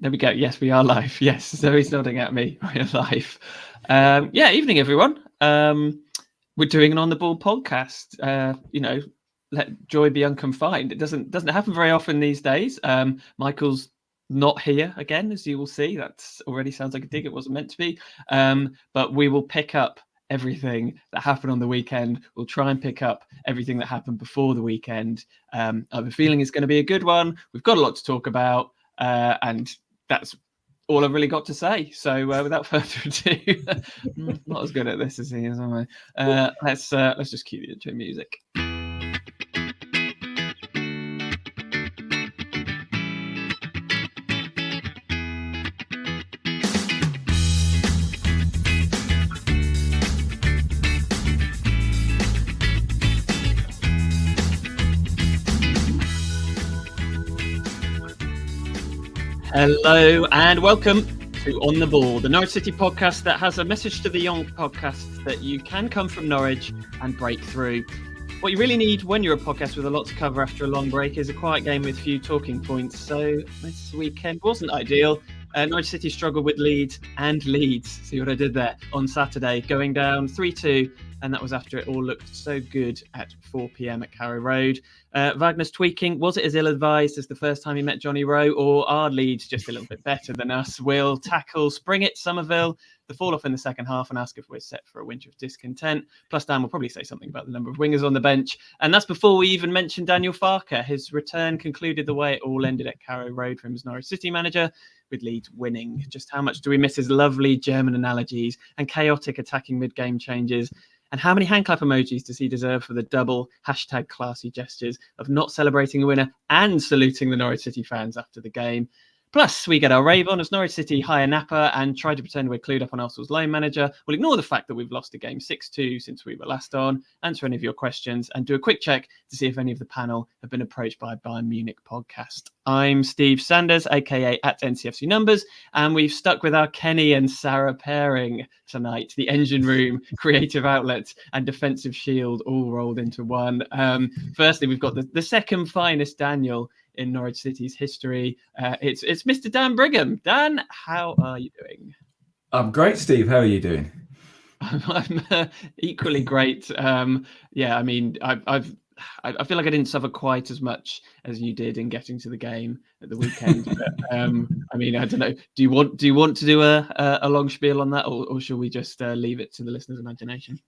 There we go. Yes, we are live. Yes, Zoe's nodding at me. We're live. Evening, everyone. We're doing an On the Ball podcast. Let joy be unconfined. It doesn't happen very often these days. Michael's not here again, as you will see. That's already sounds like a dig. It wasn't meant to be. But we will pick up everything that happened on the weekend. We'll try and pick up everything that happened before the weekend. I have a feeling it's going to be a good one. We've got a lot to talk about, and that's all I've really got to say. So without further ado, not as good at this as he is, am I? Let's just cue the intro music. Hello and welcome to On the Ball, the Norwich City podcast that has a message to the young podcast that you can come from Norwich and break through. What you really need when you're a podcast with a lot to cover after a long break is a quiet game with few talking points. So this weekend wasn't ideal. Norwich City struggled with Leeds, see what I did there, on Saturday, going down 3-2. And that was after it all looked so good at 4 p.m. at Carrow Road. Wagner's tweaking. Was it as ill-advised as the first time he met Johnny Rowe, or are Leeds just a little bit better than us? We'll tackle Spring It, Somerville, the fall-off in the second half, and ask if we're set for a winter of discontent. Plus, Dan will probably say something about the number of wingers on the bench. And that's before we even mention Daniel Farke. His return concluded the way it all ended at Carrow Road for him as Norwich City manager, with Leeds winning. Just how much do we miss his lovely German analogies and chaotic attacking mid-game changes? And how many hand clap emojis does he deserve for the double #classy gestures of not celebrating a winner and saluting the Norwich City fans after the game? Plus, we get our rave on as Norwich City hire Napa and try to pretend we're clued up on Arsenal's loan manager. We'll ignore the fact that we've lost a game 6-2 since we were last on, answer any of your questions, and do a quick check to see if any of the panel have been approached by Bayern Munich podcast. I'm Steve Sanders, AKA at NCFCnumbers, and we've stuck with our Kenny and Sarah pairing tonight. The engine room, creative outlets, and defensive shield all rolled into one. Firstly, we've got the second finest Daniel in Norwich City's history. It's Mr. Dan Brigham. Dan, how are you doing? I'm great, Steve. How are you doing? I'm equally great. I mean, I feel like I didn't suffer quite as much as you did in getting to the game at the weekend. But, I mean, I don't know. Do you want to do a long spiel on that, or should we just leave it to the listener's imagination?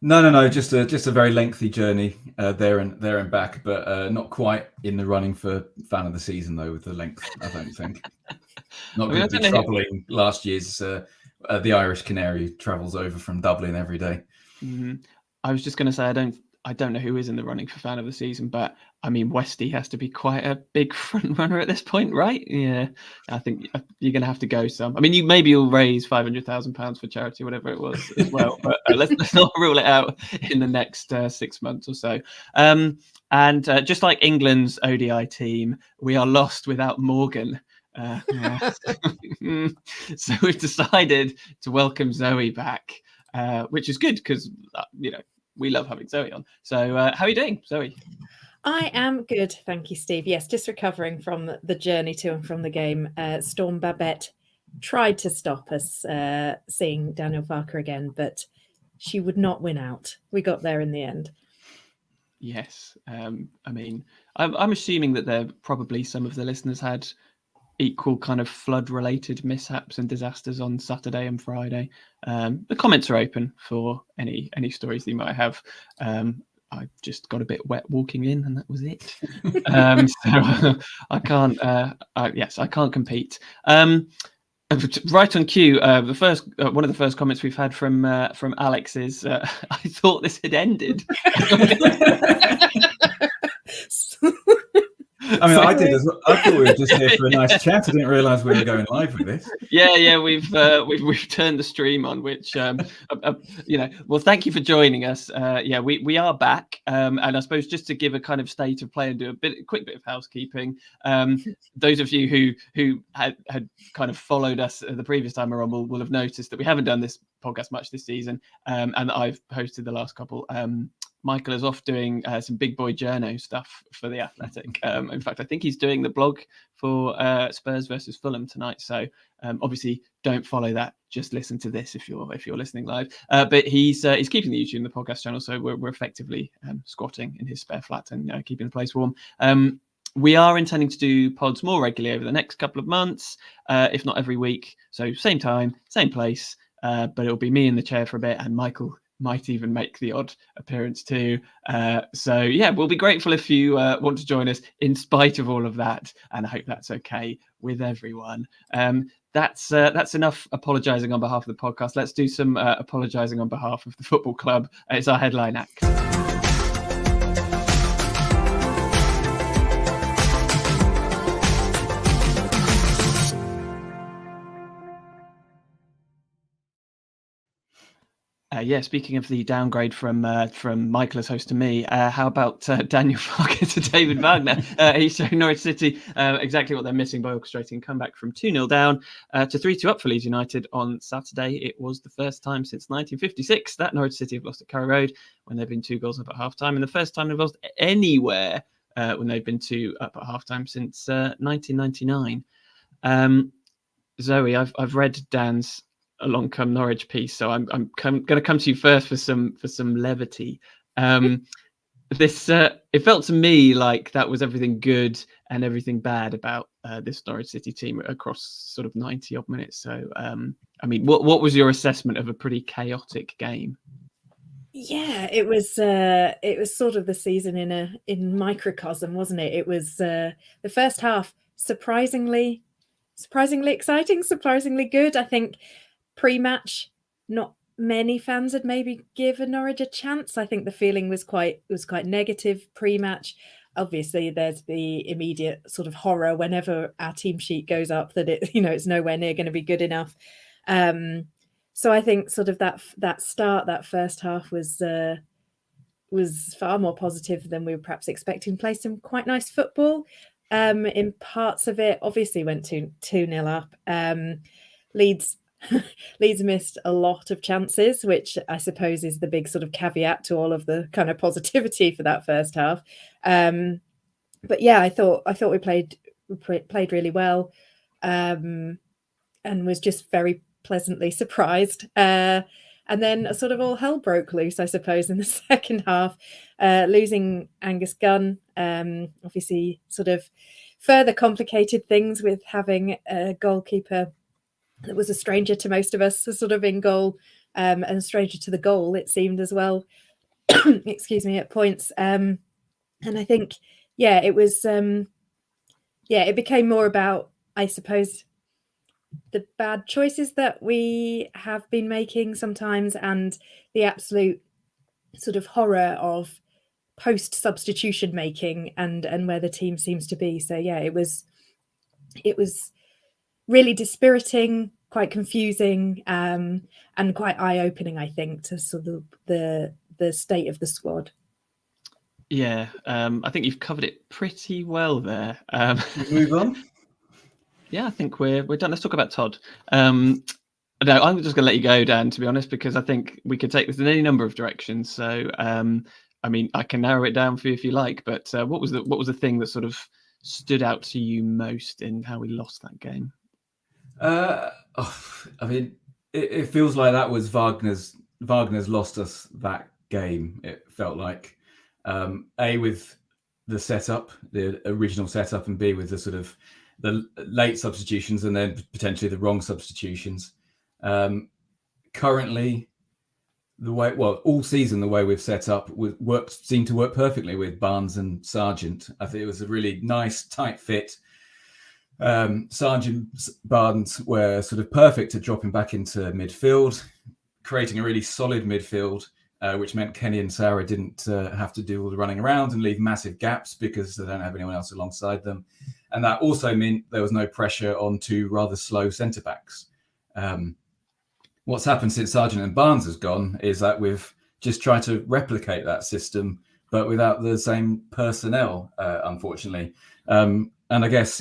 No. Just a very lengthy journey there and back, but not quite in the running for fan of the season though. With the length, I don't think. Not going to be troubling last year's. The Irish Canary travels over from Dublin every day. Mm-hmm. I was just going to say I don't know who is in the running for fan of the season, but I mean, Westy has to be quite a big front runner at this point, right? Yeah, I think you're going to have to go some. I mean, you'll raise £500,000 for charity, whatever it was, as well. But let's not rule it out in the next 6 months or so. And just like England's ODI team, we are lost without Morgan. So we've decided to welcome Zoe back, which is good because we love having Zoe on. So how are you doing, Zoe? I am good, thank you, Steve. Yes, just recovering from the journey to and from the game. Storm Babette tried to stop us seeing Daniel Farke again, but she would not win out. We got there in the end. Yes. I mean, I'm assuming that there probably some of the listeners had equal kind of flood-related mishaps and disasters on Saturday and Friday. The comments are open for any stories that you might have. I just got a bit wet walking in, and that was it. So I can't. I can't compete. Right on cue. The first one of the first comments we've had from Alex is, "I thought this had ended." I mean, I did as well. I thought we were just here for a nice chat. I didn't realise we were going live with this. Yeah, we've turned the stream on, which well, thank you for joining us. We are back, and I suppose just to give a kind of state of play and do a quick bit of housekeeping. Those of you who had kind of followed us the previous time around will have noticed that we haven't done this podcast much this season, and that I've hosted the last couple. Michael is off doing some big boy journo stuff for The Athletic. In fact, I think he's doing the blog for Spurs versus Fulham tonight. So obviously, don't follow that. Just listen to this if you're listening live. But he's keeping the YouTube and the podcast channel, so we're effectively squatting in his spare flat and keeping the place warm. We are intending to do pods more regularly over the next couple of months, if not every week. So same time, same place, but it'll be me in the chair for a bit, and Michael might even make the odd appearance too. So yeah, we'll be grateful if you want to join us in spite of all of that, and I hope that's okay with everyone. That's enough apologising on behalf of the podcast. Let's do some apologising on behalf of the football club. It's our headline act. Speaking of the downgrade from Michael as host to me, how about Daniel Farke to David Wagner? He's showing Norwich City exactly what they're missing by orchestrating a comeback from 2-0 down to 3-2 up for Leeds United on Saturday. It was the first time since 1956 that Norwich City have lost at Carrow Road when they've been 2 goals up at half-time, and the first time they've lost anywhere when they've been 2 up at half-time since 1999. Zoe, I've read Dan's A Long Come Norwich piece, so I'm going to come to you first for some levity. It felt to me like that was everything good and everything bad about this Norwich City team across sort of 90 odd minutes. So I mean, what was your assessment of a pretty chaotic game? Yeah, it was sort of the season in microcosm, wasn't it? It was the first half surprisingly exciting, surprisingly good. I think pre-match, not many fans had maybe given Norwich a chance. I think the feeling was quite negative pre-match. Obviously, there's the immediate sort of horror whenever our team sheet goes up that it's nowhere near going to be good enough. So I think sort of that first half was far more positive than we were perhaps expecting. Played some quite nice football. In parts of it, obviously went 2-0 up. Leeds missed a lot of chances, which I suppose is the big sort of caveat to all of the kind of positivity for that first half. But yeah, I thought we played really well, and was just very pleasantly surprised. And then sort of all hell broke loose, I suppose, in the second half, losing Angus Gunn. Obviously, sort of further complicated things with having a goalkeeper that was a stranger to most of us, sort of in goal, and a stranger to the goal, it seemed as well. Excuse me, at points. And I think, it was, it became more about, I suppose, the bad choices that we have been making sometimes, and the absolute sort of horror of post-substitution making and where the team seems to be. So yeah, it was really dispiriting, quite confusing, and quite eye-opening, I think, to sort of the state of the squad. Yeah, I think you've covered it pretty well there. Move on. Yeah, I think we're done. Let's talk about Todd. No, I'm just going to let you go, Dan, to be honest, because I think we could take this in any number of directions. So, I mean, I can narrow it down for you if you like. But what was the thing that sort of stood out to you most in how we lost that game? I mean, it feels like that was Wagner's lost us that game. It felt like A, with the setup, the original setup, and B, with the sort of the late substitutions and then potentially the wrong substitutions. Currently, all season, the way we've set up seemed to work perfectly with Barnes and Sargent. I think it was a really nice, tight fit. Sargent, Barnes were sort of perfect at dropping back into midfield, creating a really solid midfield, which meant Kenny and Sarah didn't have to do all the running around and leave massive gaps because they don't have anyone else alongside them. And that also meant there was no pressure on 2 rather slow centre-backs. What's happened since Sargent and Barnes has gone is that we've just tried to replicate that system, but without the same personnel, unfortunately. And I guess,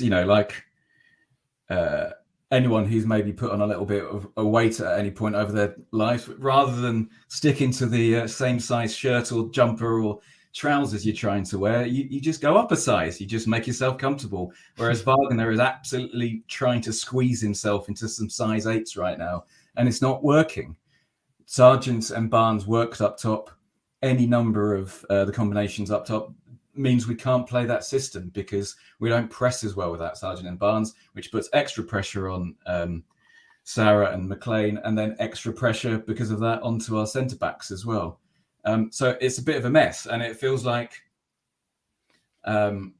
anyone who's maybe put on a little bit of a weight at any point over their life, rather than sticking to the same size shirt or jumper or trousers you're trying to wear, you just go up a size. You just make yourself comfortable. Whereas Wagner is absolutely trying to squeeze himself into some size 8s right now, and it's not working. Sargent and Barnes worked up top. Any number of the combinations up top means we can't play that system because we don't press as well without Sargent and Barnes, which puts extra pressure on Sarah and McLean, and then extra pressure because of that onto our centre backs as well. So it's a bit of a mess, and it feels like Wagner's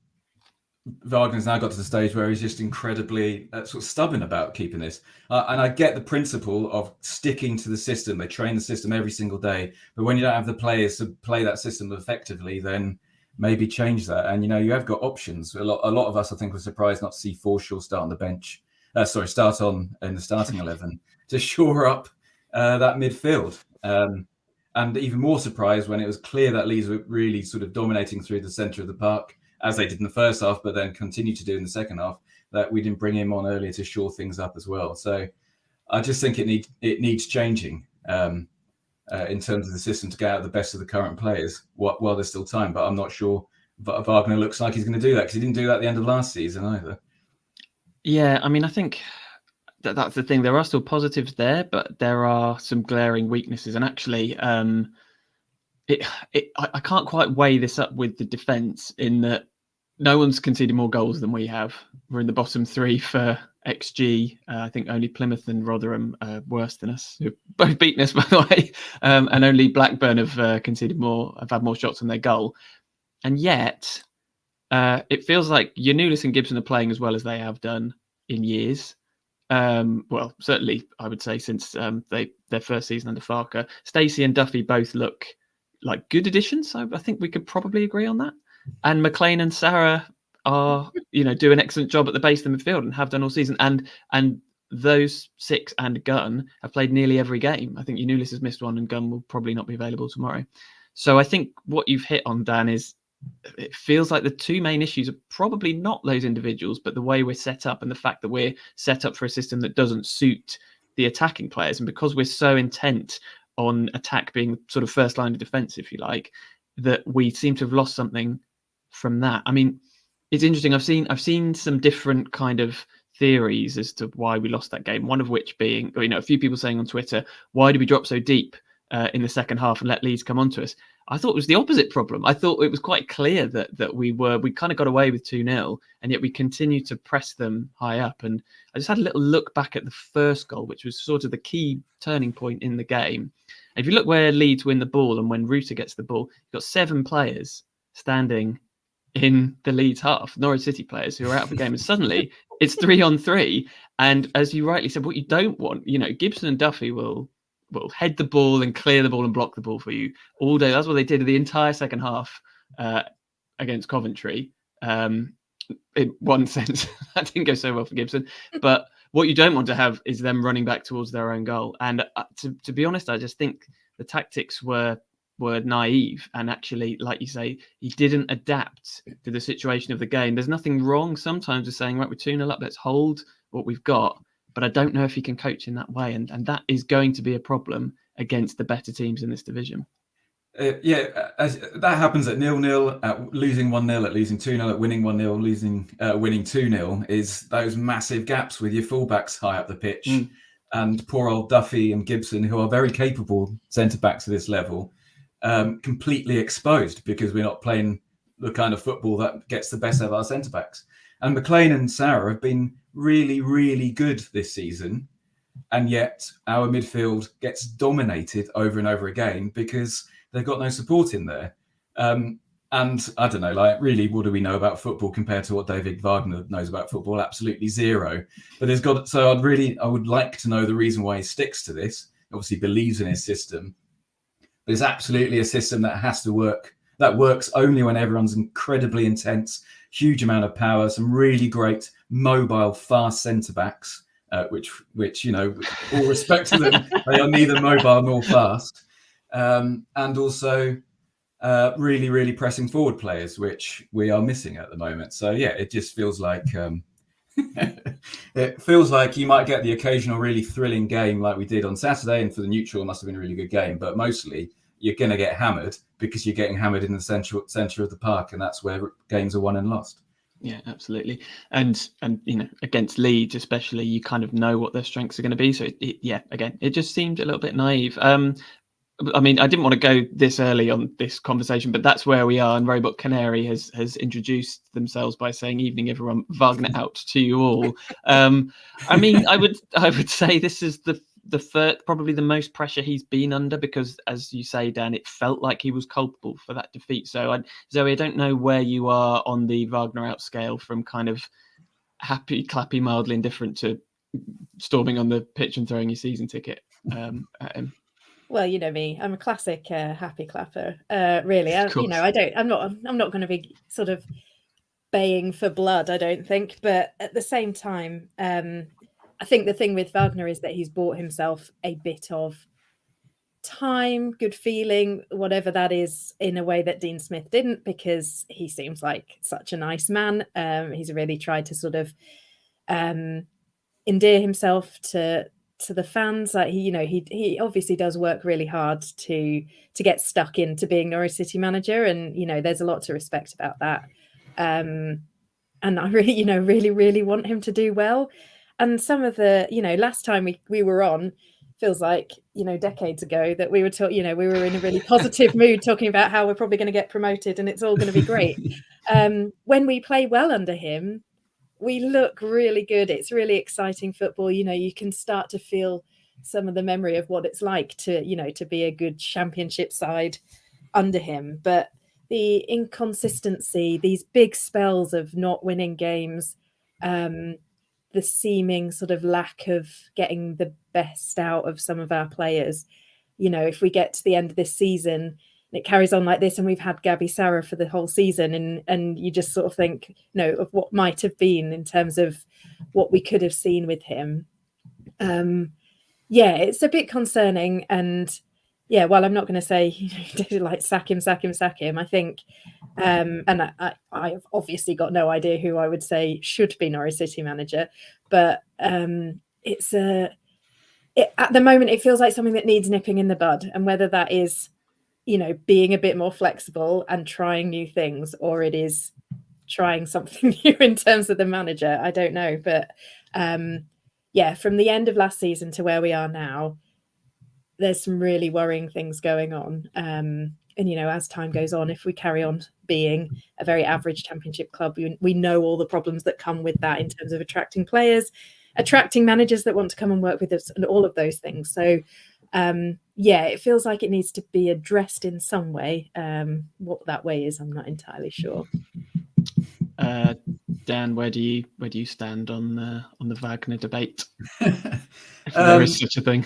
now got to the stage where he's just incredibly sort of stubborn about keeping this. And I get the principle of sticking to the system. They train the system every single day, but when you don't have the players to play that system effectively, then maybe change that. And you have got options. A lot of us, I think, were surprised not to see Forshaw start on the bench. Start on in the starting 11 to shore up that midfield. And even more surprised when it was clear that Leeds were really sort of dominating through the centre of the park, as they did in the first half, but then continued to do in the second half, that we didn't bring him on earlier to shore things up as well. So I just think it needs changing in terms of the system to get out the best of the current players while there's still time. But I'm not sure Wagner looks like he's going to do that, because he didn't do that at the end of last season either. Yeah, I mean, I think that's the thing. There are still positives there, but there are some glaring weaknesses. And actually, I can't quite weigh this up with the defence, in that no one's conceded more goals than we have. We're in the bottom 3 for XG. I think only Plymouth and Rotherham are worse than us, who've both beaten us, by the way. And only Blackburn have conceded more, have had more shots on their goal. And yet, it feels like Giannoulis and Gibson are playing as well as they have done in years. Well, certainly, I would say since their first season under Farke. Stacey and Duffy both look like good additions. So I think we could probably agree on that. And McLean and Sarah are, do an excellent job at the base of the midfield and have done all season. And those 6 and Gunn have played nearly every game. I think Giannoulis has missed one, and Gunn will probably not be available tomorrow. So I think what you've hit on, Dan, is it feels like the 2 main issues are probably not those individuals, but the way we're set up, and the fact that we're set up for a system that doesn't suit the attacking players. And because we're so intent on attack being sort of first line of defense, if you like, that we seem to have lost something from that. I mean, it's interesting. I've seen some different kind of theories as to why we lost that game. One of which being, a few people saying on Twitter, why did we drop so deep in the second half and let Leeds come onto us? I thought it was the opposite problem. I thought it was quite clear that we kind of got away with 2-0, and yet we continued to press them high up. And I just had a little look back at the first goal, which was sort of the key turning point in the game. And if you look where Leeds win the ball and when Ruta gets the ball, you've got 7 players standing in the Leeds half, Norwich City players who are out of the game. And suddenly it's 3-on-3. And as you rightly said, what you don't want, Gibson and Duffy will head the ball and clear the ball and block the ball for you all day. That's what they did the entire second half against Coventry. In one sense, that didn't go so well for Gibson. But what you don't want to have is them running back towards their own goal. And to be honest, I just think the tactics were naive. And actually, like you say, he didn't adapt to the situation of the game. There's nothing wrong sometimes with saying, right, we're 2-0 up, let's hold what we've got. But I don't know if he can coach in that way. And that is going to be a problem against the better teams in this division. That happens at 0-0, at losing 1-0, at losing 2-0, at winning 1-0, winning 2-0, is those massive gaps with your fullbacks high up the pitch. And poor old Duffy and Gibson, who are very capable centre-backs at this level, completely exposed because we're not playing the kind of football that gets the best out of our centre-backs. And McLean and Sarah have been really, really good this season. And yet our midfield gets dominated over and over again because they've got no support in there. And I don't know, really, what do we know about football compared to what David Wagner knows about football? Absolutely zero. But I would like to know the reason why he sticks to this. Obviously believes in his system. But it's absolutely a system that has to work. That works only when everyone's incredibly intense, huge amount of power, some really great mobile, fast centre-backs, which all respect to them, they are neither mobile nor fast. And also really, really pressing forward players, which we are missing at the moment. So, yeah, it just feels like It feels like you might get the occasional really thrilling game like we did on Saturday, and for the neutral, it must have been a really good game. But mostly, you're going to get hammered because you're getting hammered in the centre of the park, and that's where games are won and lost. Yeah, absolutely. And against Leeds especially, you kind of know what their strengths are going to be. So it just seemed a little bit naive. I mean, I didn't want to go this early on this conversation, but that's where we are. And Robot Canary has introduced themselves by saying, "Evening, everyone. Wagner out to you all." I mean, I would say this is the third, probably the most pressure he's been under, because, as you say, Dan, it felt like he was culpable for that defeat. So, Zoe, I don't know where you are on the Wagner out scale, from kind of happy, clappy, mildly indifferent to storming on the pitch and throwing your season ticket at him. Well, you know me, I'm a classic happy clapper. Really, I'm not going to be sort of baying for blood, I don't think. But at the same time, I think the thing with Wagner is that he's bought himself a bit of time, good feeling, whatever that is, in a way that Dean Smith didn't, because he seems like such a nice man. He's really tried to sort of endear himself to the fans. Like he obviously does work really hard to get stuck into being Norwich City manager, and there's a lot to respect about that. And I really want him to do well. And some of the last time we were on, feels like decades ago, that we were we were in a really positive mood talking about how we're probably going to get promoted and it's all going to be great. When we play well under him, we look really good. It's really exciting football. You can start to feel some of the memory of what it's like to be a good championship side under him. But the inconsistency, these big spells of not winning games, the seeming sort of lack of getting the best out of some of our players. If we get to the end of this season and it carries on like this, and we've had Gabby Sarah for the whole season, and you just sort of think, of what might have been in terms of what we could have seen with him. It's a bit concerning. And while I'm not going to say like sack him, I think, and I've obviously got no idea who I would say should be Norwich City manager, but it's at the moment it feels like something that needs nipping in the bud, and whether that is being a bit more flexible and trying new things, or it is trying something new in terms of the manager, I don't know. But from the end of last season to where we are now, there's some really worrying things going on. And as time goes on, if we carry on being a very average championship club, we know all the problems that come with that in terms of attracting players, attracting managers that want to come and work with us, and all of those things. So it feels like it needs to be addressed in some way. What that way is, I'm not entirely sure. Dan, where do you stand on the Wagner debate? If there is such a thing.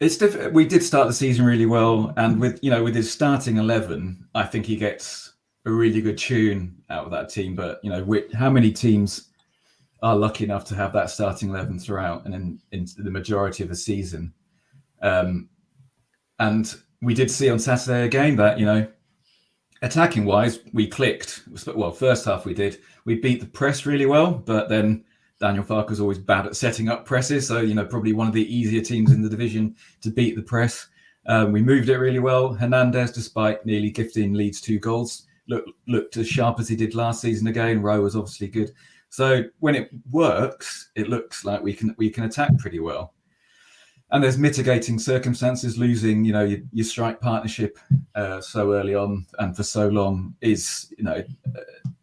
It's difficult. We did start the season really well, and with his starting 11, I think he gets a really good tune out of that team. But how many teams are lucky enough to have that starting 11 throughout and in the majority of the season? And we did see on Saturday again that attacking wise we clicked. Well, first half we beat the press really well, but then Daniel Farke was always bad at setting up presses, so probably one of the easier teams in the division to beat the press. We moved it really well. Hernandez, despite nearly gifting Leeds 2 goals, looked as sharp as he did last season again. Rowe was obviously good. So when it works, it looks like we can attack pretty well. And there's mitigating circumstances. Losing your strike partnership so early on and for so long is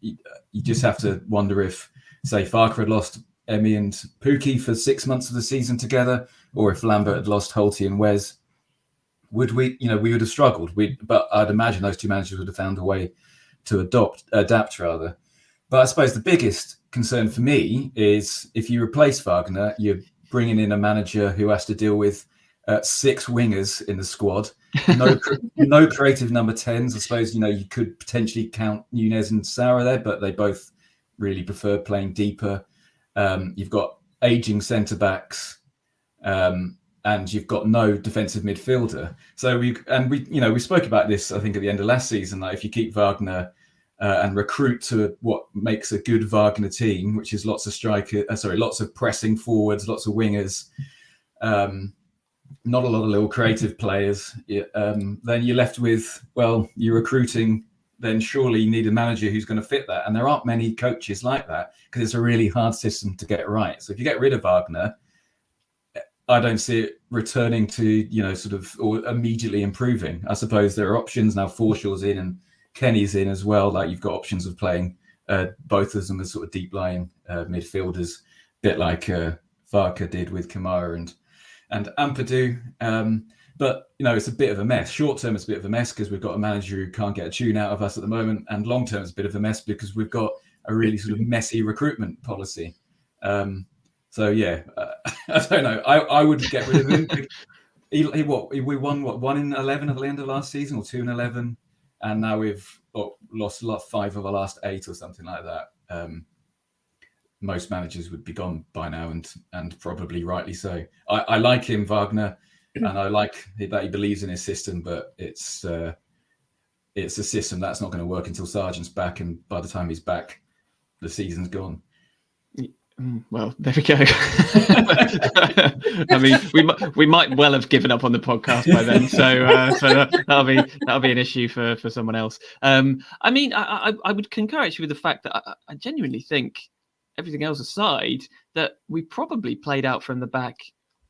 you just have to wonder if, say, Farke had lost Emmy and Pookie for 6 months of the season together, or if Lambert had lost Holty and Wes, would we would have struggled. But I'd imagine those two managers would have found a way to adapt rather. But I suppose the biggest concern for me is if you replace Wagner, you're bringing in a manager who has to deal with 6 wingers in the squad, no creative number 10s. I suppose you could potentially count Nunez and Sarah there, but they both really prefer playing deeper. You've got aging centre backs, and you've got no defensive midfielder. So we spoke about this, I think, at the end of last season. Like if you keep Wagner and recruit to what makes a good Wagner team, which is lots of pressing forwards, lots of wingers, not a lot of little creative players, then you're left with, well, you're recruiting, then surely you need a manager who's going to fit that. And there aren't many coaches like that because it's a really hard system to get right. So if you get rid of Wagner, I don't see it returning to, or immediately improving. I suppose there are options now. Forshaw's in and Kenny's in as well. Like you've got options of playing both of them as sort of deep lying midfielders, a bit like Farke did with Kamara and Ampadu. But, it's a bit of a mess. Short term, it's a bit of a mess because we've got a manager who can't get a tune out of us at the moment. And long term, it's a bit of a mess because we've got a really sort of messy recruitment policy. I don't know. I would get rid of him. We won 1 in 11 at the end of last season, or 2 in 11, and now we've lost 5 of the last 8 or something like that. Most managers would be gone by now, and probably rightly so. I like him, Wagner, and I like that he believes in his system, but it's a system that's not going to work until Sargent's back, and by the time he's back, the season's gone. Well, there we go. I mean, we might well have given up on the podcast by then, so that'll be an issue for someone else. I mean, I would concur actually with the fact that I genuinely think, everything else aside, that we probably played out from the back,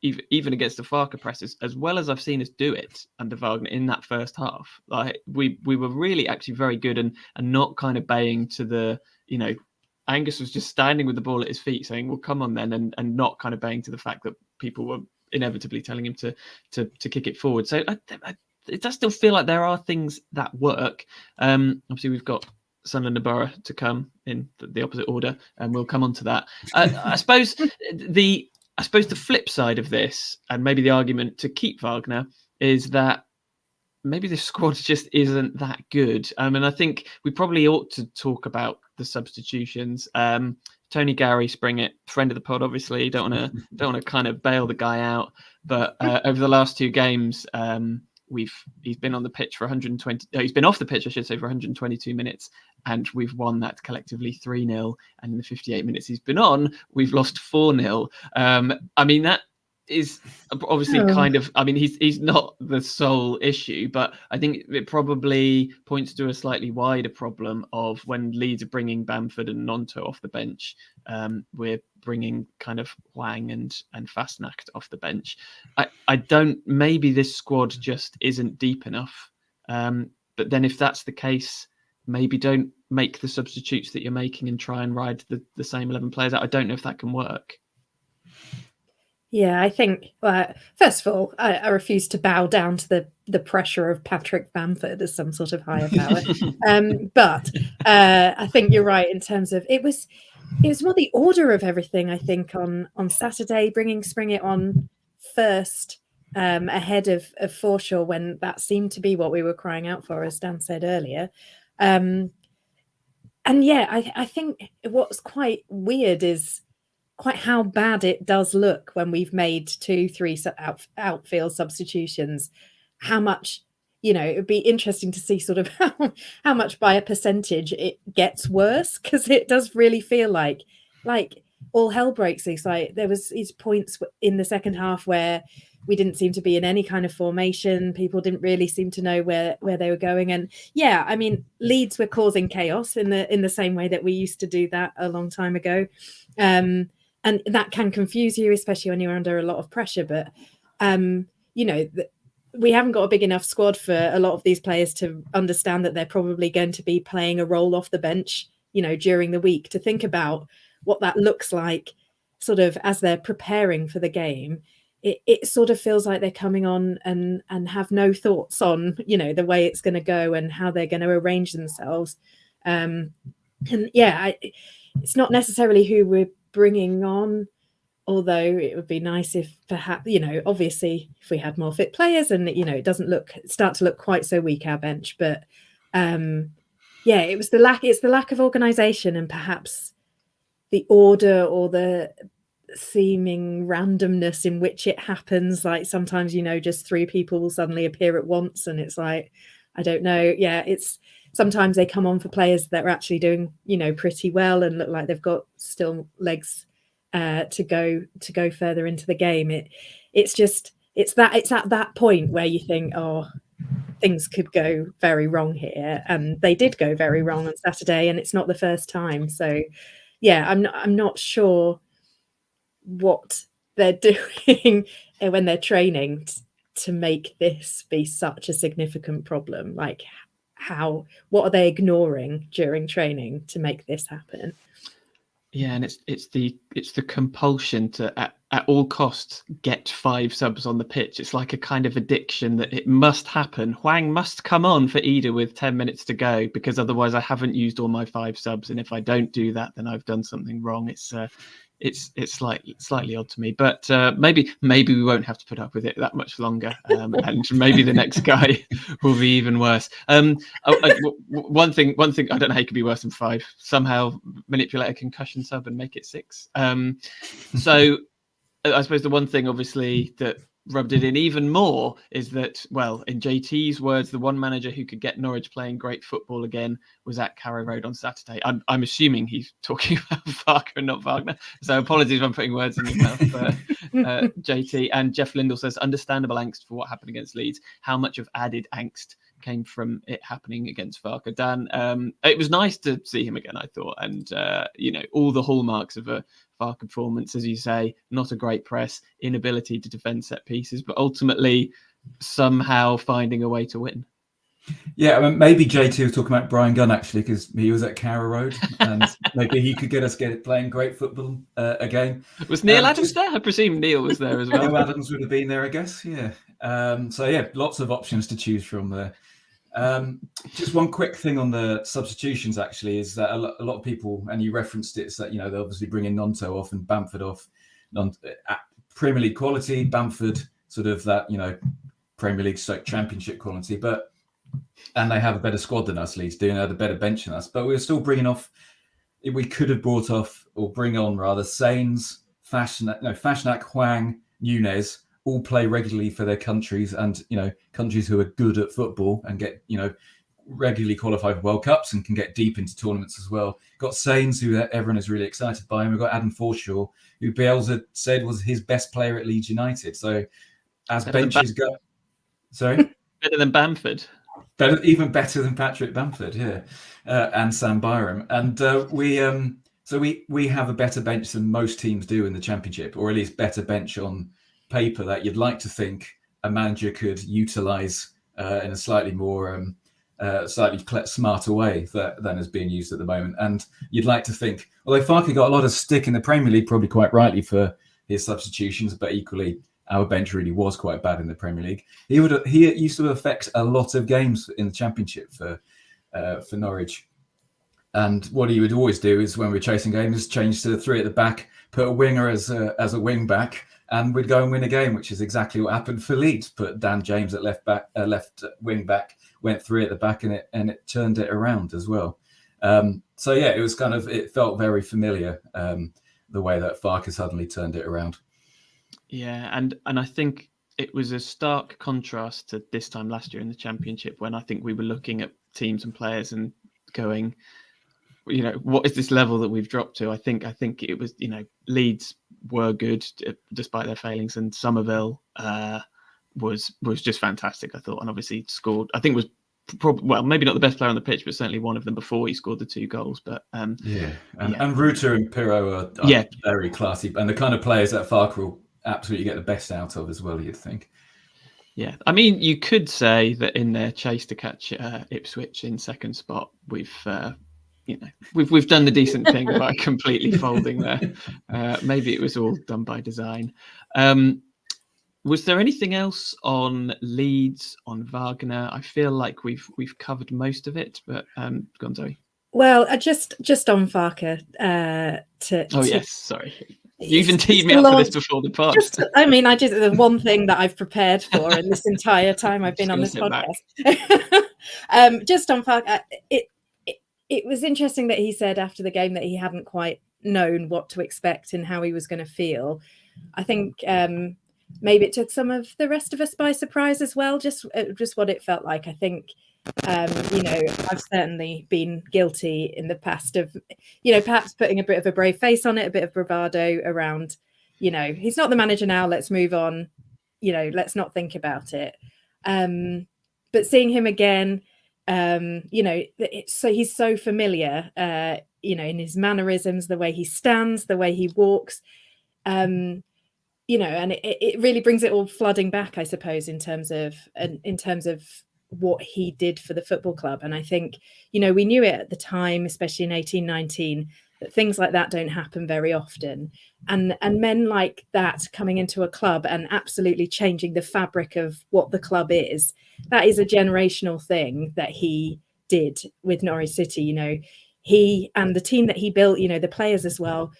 even against the Farke presses, as well as I've seen us do it under Wagner in that first half. Like we were really actually very good and not kind of baying to the, Angus was just standing with the ball at his feet saying, well, come on then, and not kind of baying to the fact that people were inevitably telling him to kick it forward. So it does still feel like there are things that work. Obviously, we've got Sunderland and Borough to come in the opposite order, and we'll come on to that. I suppose the flip side of this, and maybe the argument to keep Wagner, is that maybe this squad just isn't that good. And I think we probably ought to talk about the substitutions. Tony Gary Springett, friend of the pod, obviously. Don't want to kind of bail the guy out, but over the last 2 games, he's been on the pitch for 120. He's been off the pitch, I should say, for 122 minutes, and we've won that collectively 3-0. And in the 58 minutes he's been on, we've lost 4-0. I mean, that is obviously kind of, I mean, he's not the sole issue, but I think it probably points to a slightly wider problem of when Leeds are bringing Bamford and Nonto off the bench, we're bringing kind of Wang and Fastnacht off the bench. I don't, maybe this squad just isn't deep enough, but then if that's the case, maybe don't make the substitutes that you're making and try and ride the same 11 players out. I don't know if that can work. Yeah, I think, first of all, I refuse to bow down to the pressure of Patrick Bamford as some sort of higher power. But I think you're right in terms of it was more the order of everything, I think, on Saturday, bringing Springett on first ahead of Forshaw when that seemed to be what we were crying out for, as Dan said earlier. And yeah, I think what's quite weird is quite how bad it does look when we've made 2-3 outfield substitutions. How much, it would be interesting to see sort of how much by a percentage it gets worse, because it does really feel like all hell breaks loose. Like there was these points in the second half where we didn't seem to be in any kind of formation. People didn't really seem to know where they were going. And yeah, I mean, Leeds were causing chaos in the same way that we used to do that a long time ago. And that can confuse you, especially when you're under a lot of pressure. But, we haven't got a big enough squad for a lot of these players to understand that they're probably going to be playing a role off the bench, during the week, to think about what that looks like sort of as they're preparing for the game. It sort of feels like they're coming on and have no thoughts on, the way it's going to go and how they're going to arrange themselves. And yeah, it's not necessarily who we're bringing on, although it would be nice if perhaps, obviously if we had more fit players and, it doesn't start to look quite so weak, our bench. But it's the lack of organisation and perhaps the order or the seeming randomness in which it happens. Like sometimes, just 3 people will suddenly appear at once and it's like, I don't know. Yeah, sometimes they come on for players that are actually doing, pretty well and look like they've got still legs to go further into the game. It's at that point where you think, oh, things could go very wrong here, and they did go very wrong on Saturday, and it's not the first time. So yeah, I'm not sure what they're doing when they're training to make this be such a significant problem. Like, what are they ignoring during training to make this happen? Yeah, and it's the compulsion to at all costs get 5 subs on the pitch. It's like a kind of addiction that it must happen. Hwang must come on for Ida with 10 minutes to go, because otherwise I haven't used all my 5 subs, and if I don't do that, then I've done something wrong. It's slightly odd to me, but maybe we won't have to put up with it that much longer, and maybe the next guy will be even worse. One thing I don't know how it could be worse than 5. Somehow manipulate a concussion sub and make it 6. So I suppose the one thing obviously that rubbed it in even more is that, well, in JT's words, the one manager who could get Norwich playing great football again was at Carrow Road on Saturday. I'm assuming he's talking about Farke and not Wagner. So apologies if I'm putting words in your mouth, JT. And Jeff Lindell says, understandable angst for what happened against Leeds. How much of added angst came from it happening against Farke? Dan, it was nice to see him again, I thought. And, all the hallmarks of a Farke performance, as you say, not a great press, inability to defend set pieces, but ultimately somehow finding a way to win. Yeah, I mean, maybe JT was talking about Brian Gunn, actually, because he was at Carrow Road, and maybe he could get us playing great football again. Was Neil Adams there? I presume Neil was there as well. Neil Adams would have been there, I guess, yeah. So, yeah, lots of options to choose from there. Just one quick thing on the substitutions, actually, is that a lot of people, and you referenced it, is that, they're obviously bringing Nonto off and Bamford off. At Premier League quality, Bamford sort of that, Premier League Championship quality, and they have a better squad than us, Leeds do, and had a better bench than us. But we're still bringing off. We could have brought off, or bring on rather, Sains, Fashnak, Hwang, Nunez, all play regularly for their countries, and countries who are good at football and get regularly qualified for World Cups and can get deep into tournaments as well. Got Sains, who everyone is really excited by, and we've got Adam Forshaw, who Bielsa said was his best player at Leeds United. So as benches go, sorry, better than Bamford. Even better than Patrick Bamford, yeah, and Sam Byram, and we have a better bench than most teams do in the Championship, or at least better bench on paper that you'd like to think a manager could utilise in a slightly more smarter way than is being used at the moment. And you'd like to think, although Farke got a lot of stick in the Premier League, probably quite rightly, for his substitutions, but equally our bench really was quite bad in the Premier League. He used to affect a lot of games in the Championship for Norwich. And what he would always do is, when we're chasing games, change to 3 at the back, put a winger as a wing back, and we'd go and win a game, which is exactly what happened for Leeds. Put Dan James at left wing back, went 3 at the back, and it turned it around as well. So yeah, it was it felt very familiar, the way that Farke suddenly turned it around. Yeah, and I think it was a stark contrast to this time last year in the Championship, when I think we were looking at teams and players and going, what is this level that we've dropped to? I think it was, Leeds were good despite their failings, and Somerville was just fantastic, I thought, and obviously scored. I think was maybe not the best player on the pitch, but certainly one of them before he scored the 2 goals. But and Ruta and Pirro are very classy, and the kind of players that Farke will absolutely get the best out of as well, you'd think. Yeah, I mean, you could say that in their chase to catch Ipswich in second spot, we've done the decent thing by completely folding there. Maybe it was all done by design. Was there anything else on Leeds, on Wagner? I feel like we've covered most of it, but go on, Zoe. Well, just on Farke. Yes, sorry. You even teed me up for this before the pod. I just the one thing that I've prepared for in this entire time I've been on this podcast. Just on Farke, it was interesting that he said after the game that he hadn't quite known what to expect and how he was going to feel. I think maybe it took some of the rest of us by surprise as well, just what it felt like. I think I've certainly been guilty in the past of, perhaps putting a bit of a brave face on it, a bit of bravado around, he's not the manager now, let's move on, let's not think about it. But seeing him again, so he's so familiar, in his mannerisms, the way he stands, the way he walks, and it really brings it all flooding back, I suppose, in terms of what he did for the football club. And I think, we knew it at the time, especially in 1819, that things like that don't happen very often. And men like that coming into a club and absolutely changing the fabric of what the club is, that is a generational thing that he did with Norwich City. He and the team that he built, the players as well,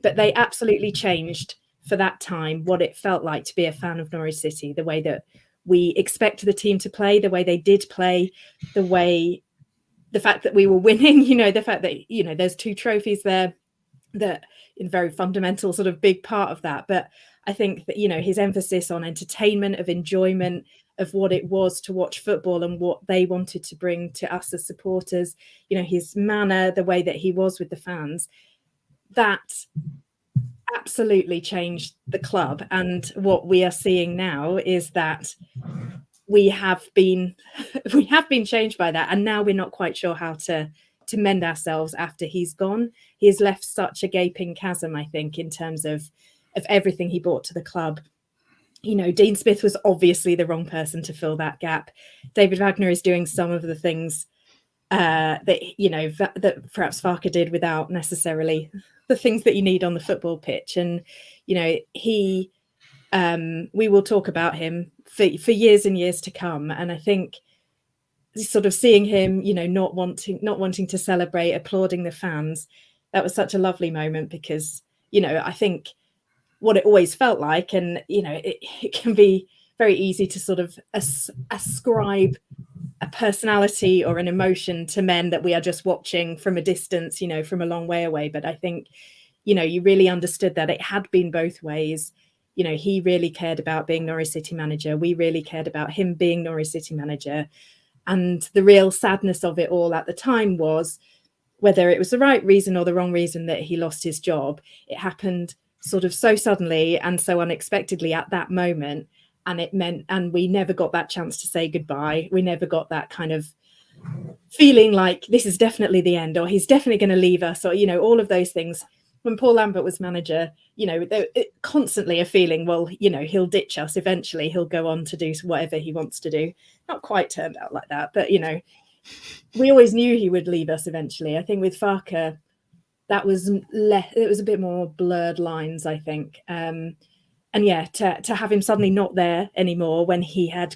but they absolutely changed for that time what it felt like to be a fan of Norwich City, the way that we expect the team to play, the way they did play, the fact that we were winning, the fact that, there's 2 trophies there, that in very fundamental sort of big part of that. But I think that, his emphasis on entertainment, of enjoyment, of what it was to watch football and what they wanted to bring to us as supporters, his manner, the way that he was with the fans, that absolutely changed the club. And what we are seeing now is that we have been changed by that, and now we're not quite sure how to mend ourselves after he's gone. He has left such a gaping chasm, I think, in terms of everything he brought to the club. Dean Smith was obviously the wrong person to fill that gap. David Wagner is doing some of the things that perhaps Farke did without necessarily the things that you need on the football pitch. And we will talk about him for years and years to come. And I think sort of seeing him, not wanting to celebrate, applauding the fans, that was such a lovely moment, because I think what it always felt like, and it can be very easy to sort of ascribe a personality or an emotion to men that we are just watching from a distance, from a long way away. But I think, you really understood that it had been both ways. He really cared about being Norwich City manager. We really cared about him being Norwich City manager. And the real sadness of it all at the time was, whether it was the right reason or the wrong reason that he lost his job, it happened sort of so suddenly and so unexpectedly at that moment. And we never got that chance to say goodbye. We never got that kind of feeling like this is definitely the end, or he's definitely going to leave us, or, all of those things. When Paul Lambert was manager, constantly a feeling, well, he'll ditch us eventually. He'll go on to do whatever he wants to do. Not quite turned out like that, but, we always knew he would leave us eventually. I think with Farke, that was it was a bit more blurred lines, I think. And yeah, to have him suddenly not there anymore when he had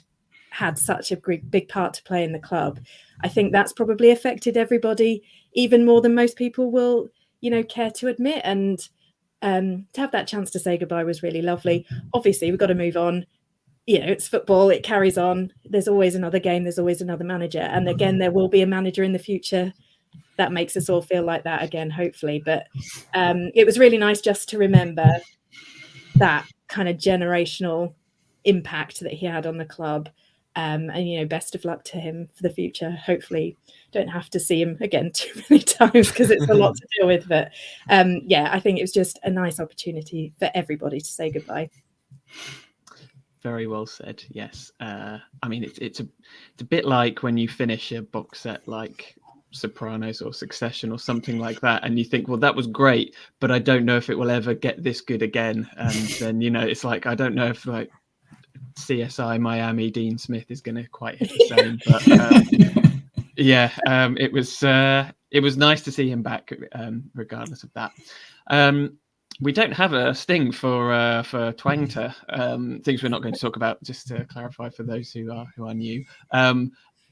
such a big part to play in the club, I think that's probably affected everybody even more than most people will, care to admit. And to have that chance to say goodbye was really lovely. Obviously, we've got to move on. It's football, it carries on. There's always another game, there's always another manager. And again, there will be a manager in the future that makes us all feel like that again, hopefully. But it was really nice just to remember that kind of generational impact that he had on the club. And best of luck to him for the future. Hopefully don't have to see him again too many times, because it's a lot to deal with. But I think it was just a nice opportunity for everybody to say goodbye. Very well said. Yes. It's a bit like when you finish a box set like Sopranos or Succession or something like that, and you think, well, that was great, but I don't know if it will ever get this good again. And then it's like, I don't know if like CSI Miami Dean Smith is going to quite hit the same. But it was nice to see him back, regardless of that. We don't have a sting for Twangter, things we're not going to talk about, just to clarify for those who are new.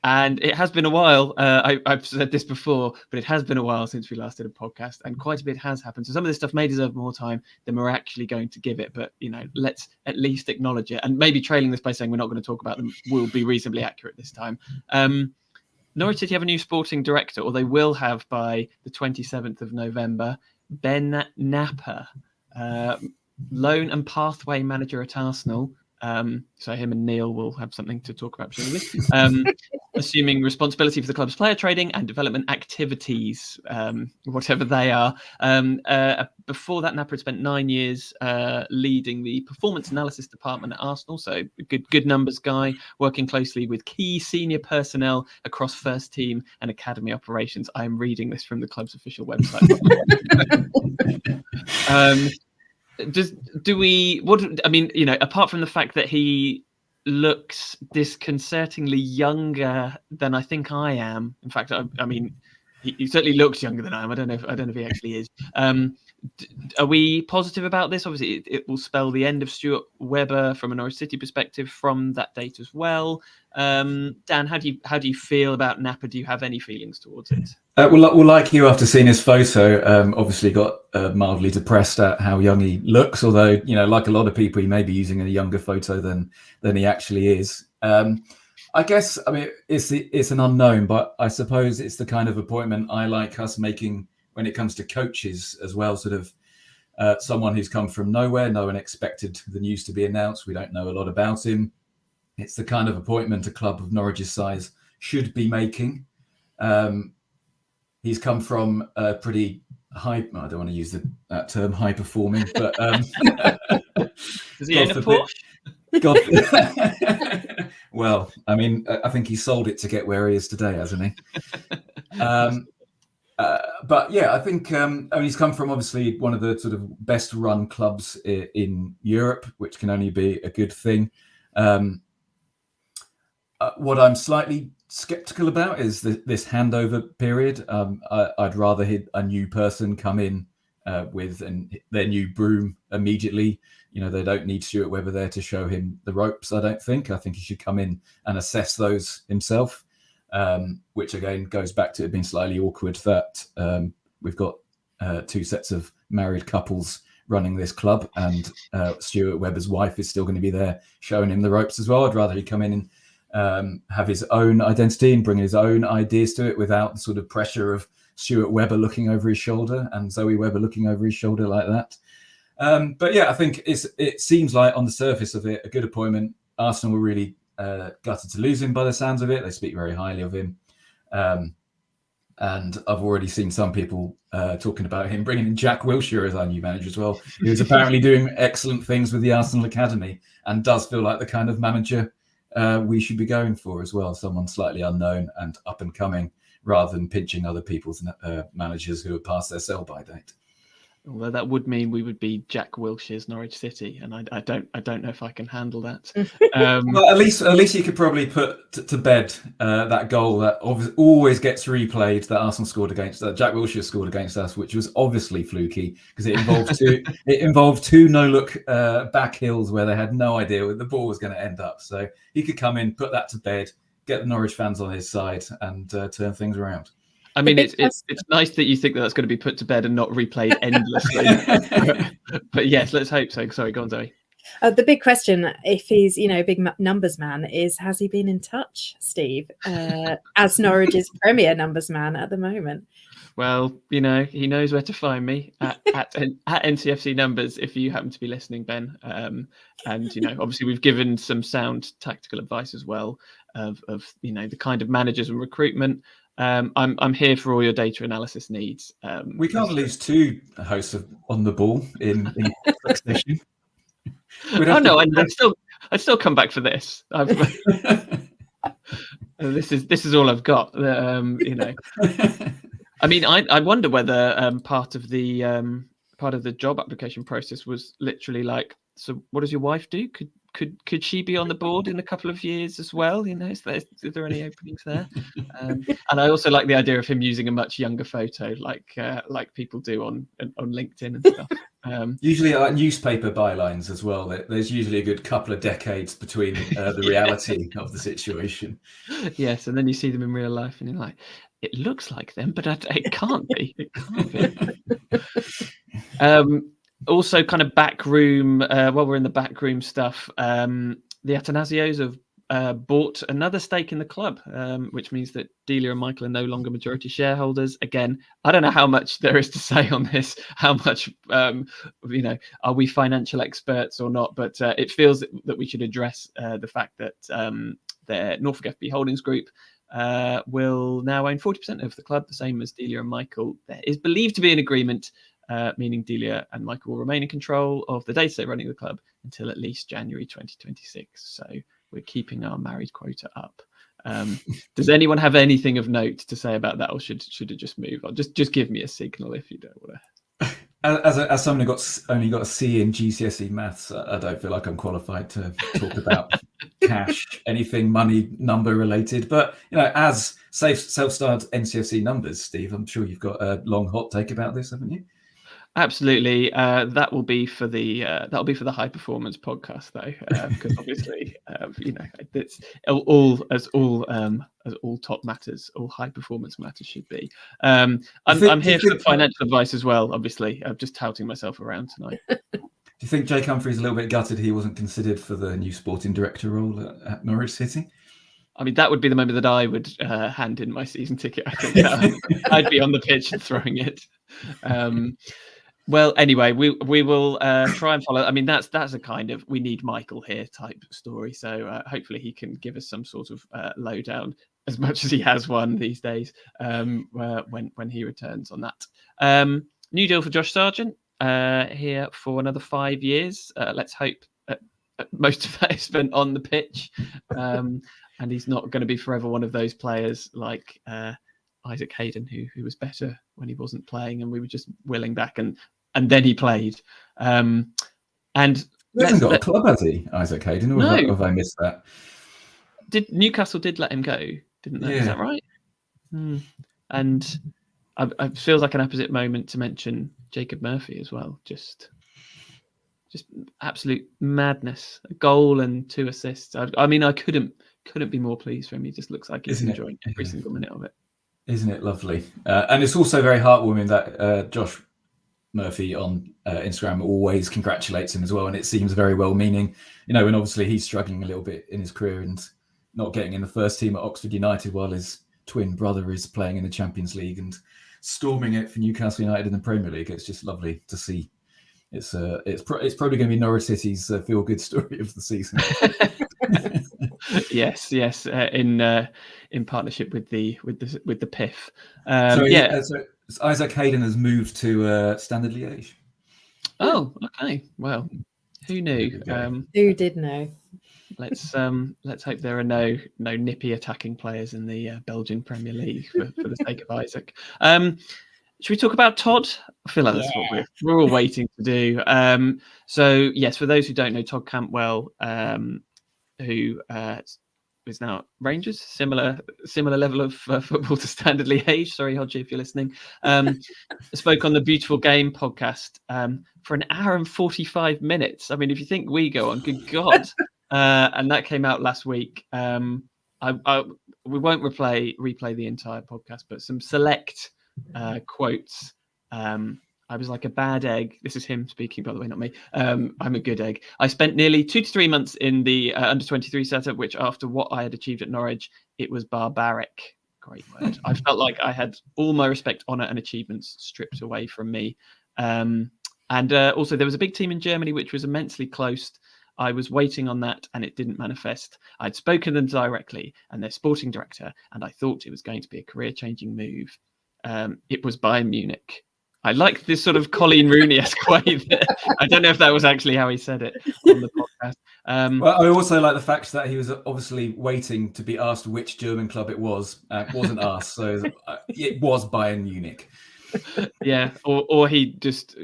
And it has been a while. I've said this before, but it has been a while since we last did a podcast, and quite a bit has happened. So some of this stuff may deserve more time than we're actually going to give it. But, let's at least acknowledge it. And maybe trailing this by saying we're not going to talk about them will be reasonably accurate this time. Norwich City have a new sporting director, or they will have by the 27th of November. Ben Napper, loan and pathway manager at Arsenal. So him and Neil will have something to talk about, presumably. Assuming responsibility for the club's player trading and development activities, whatever they are. Before that, Napper had spent 9 years leading the performance analysis department at Arsenal. So good numbers guy, working closely with key senior personnel across first team and academy operations. I am reading this from the club's official website. Apart from the fact that he looks disconcertingly younger than I think I am. In fact, I mean, he certainly looks younger than I am. I don't know if he actually is. Are we positive about this? Obviously, it will spell the end of Stuart Webber from a Norwich City perspective from that date as well. Dan, how do you feel about Napper? Do you have any feelings towards it? Well, like you, after seeing his photo, obviously got mildly depressed at how young he looks. Although, like a lot of people, he may be using a younger photo than he actually is. I guess, it's an unknown, but I suppose it's the kind of appointment I like us making when it comes to coaches as well. Sort of someone who's come from nowhere. No one expected the news to be announced. We don't know a lot about him. It's the kind of appointment a club of Norwich's size should be making. He's come from a pretty high, I don't want to use that term, high performing, but does he own a Porsche? Well, I think he sold it to get where he is today, hasn't he? But yeah, I think he's come from obviously one of the sort of best run clubs in Europe, which can only be a good thing. What I'm slightly skeptical about is this handover period. I'd rather a new person come in with their new broom immediately. They don't need Stuart Webber there to show him the ropes, I don't think. I think he should come in and assess those himself, which again goes back to it being slightly awkward that we've got two sets of married couples running this club, and Stuart Webber's wife is still going to be there showing him the ropes as well. I'd rather he come in and have his own identity and bring his own ideas to it without the sort of pressure of Stuart Webber looking over his shoulder and Zoe Webber looking over his shoulder like that. But yeah, I think it seems like on the surface of it, a good appointment. Arsenal were really gutted to lose him by the sounds of it. They speak very highly of him. And I've already seen some people talking about him bringing in Jack Wilshere as our new manager as well. He was apparently doing excellent things with the Arsenal Academy and does feel like the kind of manager we should be going for as well. Someone slightly unknown and up and coming, rather than pinching other people's managers who are past their sell-by date. Although that would mean we would be Jack Wilshere's Norwich City, and I don't know if I can handle that. Well, at least you could probably put to bed that goal that always gets replayed that Arsenal scored against Jack Wilshere scored against us, which was obviously fluky because it involved two no-look back hills where they had no idea where the ball was going to end up. So he could come in, put that to bed, get the Norwich fans on his side, and turn things around. I mean, it's nice that you think that that's going to be put to bed and not replayed endlessly. But yes, let's hope so. Sorry, go on, Zoe. The big question, if he's a big numbers man, is has he been in touch, Steve, as Norwich's premier numbers man at the moment? Well, he knows where to find me at NCFC Numbers if you happen to be listening, Ben. And obviously we've given some sound tactical advice as well of the kind of managers and recruitment. I'm here for all your data analysis needs. We can't lose two hosts On the Ball in succession. Oh no, I'd still come back for this. This is all I've got. I mean, I wonder whether part of the job application process was literally like, so what does your wife do? Could she be on the board in a couple of years as well? Is there any openings there? And I also like the idea of him using a much younger photo, like people do on LinkedIn and stuff. Usually newspaper bylines as well. There's usually a good couple of decades between the reality of the situation. Yes, and then you see them in real life, and you're like, it looks like them, but it can't be. It can't be. Also, kind of backroom. While we're in the backroom stuff, the Atanasios have bought another stake in the club, which means that Delia and Michael are no longer majority shareholders. Again, I don't know how much there is to say on this, how much, are we financial experts or not, but it feels that we should address the fact that their Norfolk FB Holdings Group will now own 40% of the club, the same as Delia and Michael. There is believed to be an agreement, meaning Delia and Michael will remain in control of the day-to-day running of the club until at least January 2026. So we're keeping our married quota up. Does anyone have anything of note to say about that, or should it just move on? Just give me a signal if you don't want to. As someone who only got a C in GCSE maths, I don't feel like I'm qualified to talk about cash, anything money number related. But as self-styled NCFC numbers, Steve, I'm sure you've got a long hot take about this, haven't you? Absolutely. That will be for the high performance podcast, though, because obviously, it's as all top matters, all high performance matters should be. I'm here for financial advice as well. Obviously, I'm just touting myself around tonight. Do you think Jake Humphrey's a little bit gutted he wasn't considered for the new sporting director role at Norwich City? I mean, that would be the moment that I would hand in my season ticket. I think I'd be on the pitch and throwing it. Well, anyway, we will try and follow. I mean, that's a kind of we need Michael here type story. So hopefully he can give us some sort of lowdown, as much as he has one these days, when he returns on that. New deal for Josh Sargent here for another 5 years. Let's hope most of that is spent on the pitch, and he's not going to be forever one of those players like Isaac Hayden, who was better when he wasn't playing, and we were just willing back, and then he played. And he hasn't got a club, has he, Isaac Hayden? Or no. have I missed that? Newcastle did let him go, didn't they? Yeah. Is that right? And it feels like an opposite moment to mention Jacob Murphy as well. Just absolute madness. A goal and 2 assists. I mean, I couldn't be more pleased for him. He just looks like he's enjoying every single minute of it. Isn't it lovely? And it's also very heartwarming that Josh Murphy on Instagram always congratulates him as well. And it seems very well-meaning, when obviously he's struggling a little bit in his career and not getting in the first team at Oxford United while his twin brother is playing in the Champions League and storming it for Newcastle United in the Premier League. It's just lovely to see. It's probably going to be Norwich City's feel-good story of the season. yes, in partnership with the PIF. So Isaac Hayden has moved to Standard Liège. Oh, okay. Well, who knew? Who did know? Let's hope there are no nippy attacking players in the Belgian Premier League for the sake of Isaac. Should we talk about Todd? I feel like that's what we're all waiting to do. So yes, for those who don't know, Todd Cantwell, who is now at Rangers, similar level of football to Standard Liège. Sorry, Hodgie, if you're listening. Spoke on the Beautiful Game podcast for an hour and 45 minutes. I mean, if you think we go on, good God. And that came out last week. We won't replay the entire podcast, but some select quotes. I was like a bad egg. This is him speaking, by the way, not me. I'm a good egg. I spent nearly 2 to 3 months in the under-23 setup, which after what I had achieved at Norwich, it was barbaric. Great word. I felt like I had all my respect, honour and achievements stripped away from me. And also there was a big team in Germany, which was immensely close. I was waiting on that and it didn't manifest. I'd spoken to them directly and their sporting director, and I thought it was going to be a career-changing move. It was Bayern Munich. I like this sort of Colleen Rooney-esque way. I don't know if that was actually how he said it on the podcast. Well, I also like the fact that he was obviously waiting to be asked which German club it was. Wasn't asked, so it was Bayern Munich. Yeah, or he just,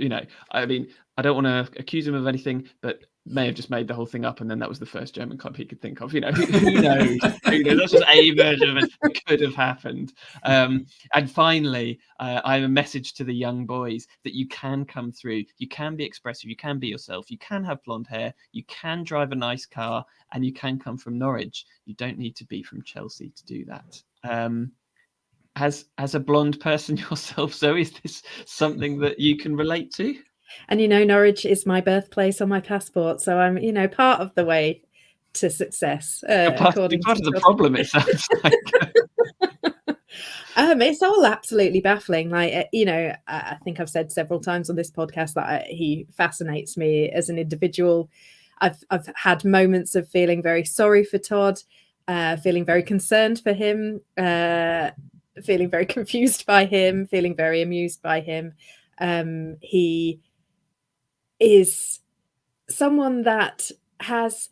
I mean, I don't want to accuse him of anything, but may have just made the whole thing up, and then that was the first German club he could think of. Who knows? Who knows? That's just a version of it that could have happened. And finally, I have a message to the young boys that you can come through. You can be expressive. You can be yourself. You can have blonde hair. You can drive a nice car, and you can come from Norwich. You don't need to be from Chelsea to do that. As a blonde person yourself, Zoe, is this something that you can relate to? And Norwich is my birthplace on my passport, so I'm part of the way to success. You're part of the problem, it sounds like. It's all absolutely baffling. Like, I think I've said several times on this podcast that he fascinates me as an individual. I've had moments of feeling very sorry for Todd, feeling very concerned for him, feeling very confused by him, feeling very amused by him. He is someone that has,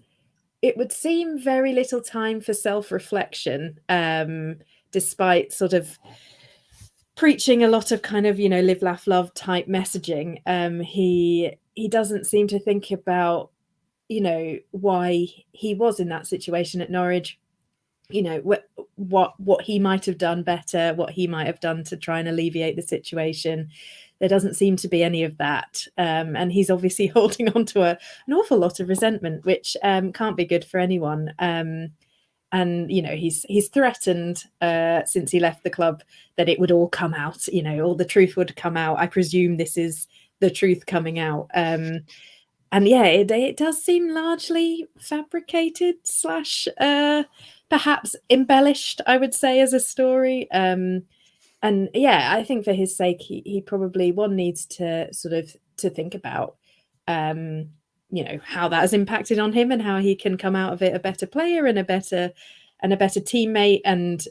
it would seem, very little time for self-reflection, despite sort of preaching a lot of kind of, live, laugh, love type messaging. He doesn't seem to think about, why he was in that situation at Norwich, what he might have done better, what he might have done to try and alleviate the situation. There doesn't seem to be any of that. And he's obviously holding on to an awful lot of resentment, which can't be good for anyone. And, he's threatened since he left the club that it would all come out, all the truth would come out. I presume this is the truth coming out. And yeah, it does seem largely fabricated / perhaps embellished, I would say, as a story. And yeah, I think for his sake, he probably needs to sort of to think about, how that has impacted on him and how he can come out of it a better player and a better teammate, and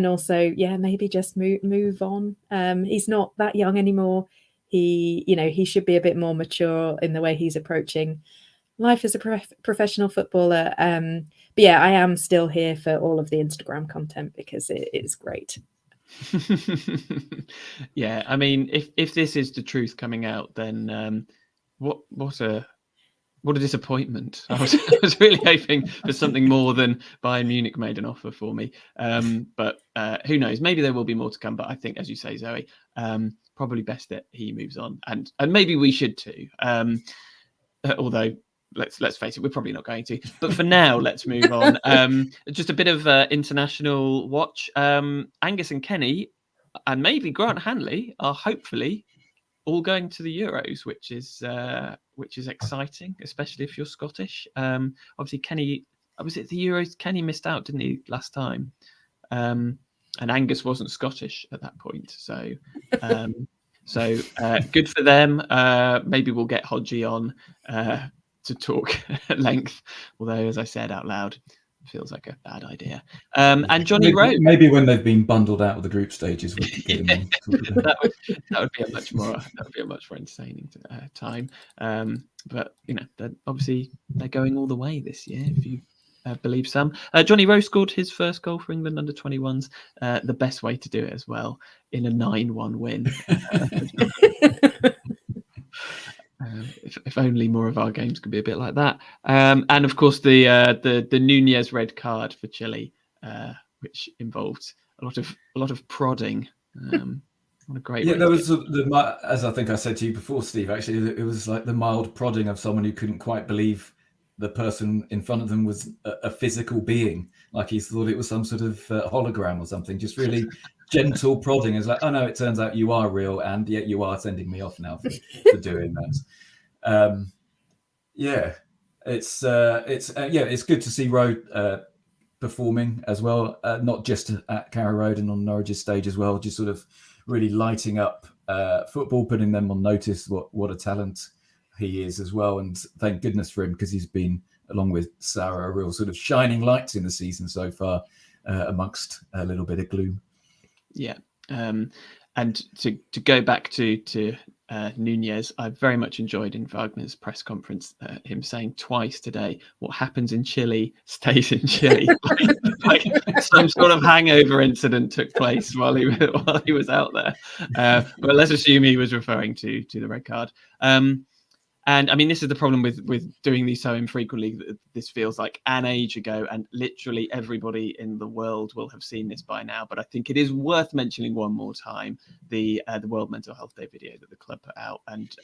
also, yeah, maybe just move on. He's not that young anymore. He should be a bit more mature in the way he's approaching life as a professional footballer. But yeah, I am still here for all of the Instagram content because it is great. Yeah, I mean, if this is the truth coming out, then what a disappointment. I was really hoping for something more than Bayern Munich made an offer for me. But who knows? Maybe there will be more to come. But I think, as you say, Zoe, probably best that he moves on, and maybe we should too. Although let's face it, we're probably not going to. But for now, let's move on. Just a bit of international watch. Angus and Kenny, and maybe Grant Hanley are hopefully all going to the Euros, which is exciting, especially if you're Scottish. Obviously, Kenny, was it the Euros? Kenny missed out, didn't he, last time? And Angus wasn't Scottish at that point, so good for them. Maybe we'll get Hodgie on to talk at length, although, as I said out loud, it feels like a bad idea. And Johnny Rowe, maybe when they've been bundled out of the group stages, we could get him on. that would be a much more entertaining time. But they're going all the way this year, if you believe some. Johnny Rowe scored his first goal for England under 21s. The best way to do it as well, in a 9-1 win. If only more of our games could be a bit like that. And of course the Nunez red card for Chile, which involved a lot of prodding. What a great there was as I think I said to you before, Steve. Actually, it was like the mild prodding of someone who couldn't quite believe the person in front of them was a physical being, like he thought it was some sort of hologram or something. Just really gentle prodding. It's like, oh no, it turns out you are real, and yet you are sending me off now for doing that. It's good to see Rowe performing as well, not just at Carrow Road and on Norwich's stage as well, just sort of really lighting up football, putting them on notice what a talent he is as well. And thank goodness for him, because he's been, along with Sarah, a real sort of shining lights in the season so far, amongst a little bit of gloom. Yeah. And to go back to Nunez, I very much enjoyed in Wagner's press conference him saying twice today, what happens in Chile stays in Chile. like some sort of hangover incident took place while he was out there. But let's assume he was referring to the red card. And I mean, this is the problem with doing these so infrequently. This feels like an age ago, and literally everybody in the world will have seen this by now. But I think it is worth mentioning one more time the World Mental Health Day video that the club put out, and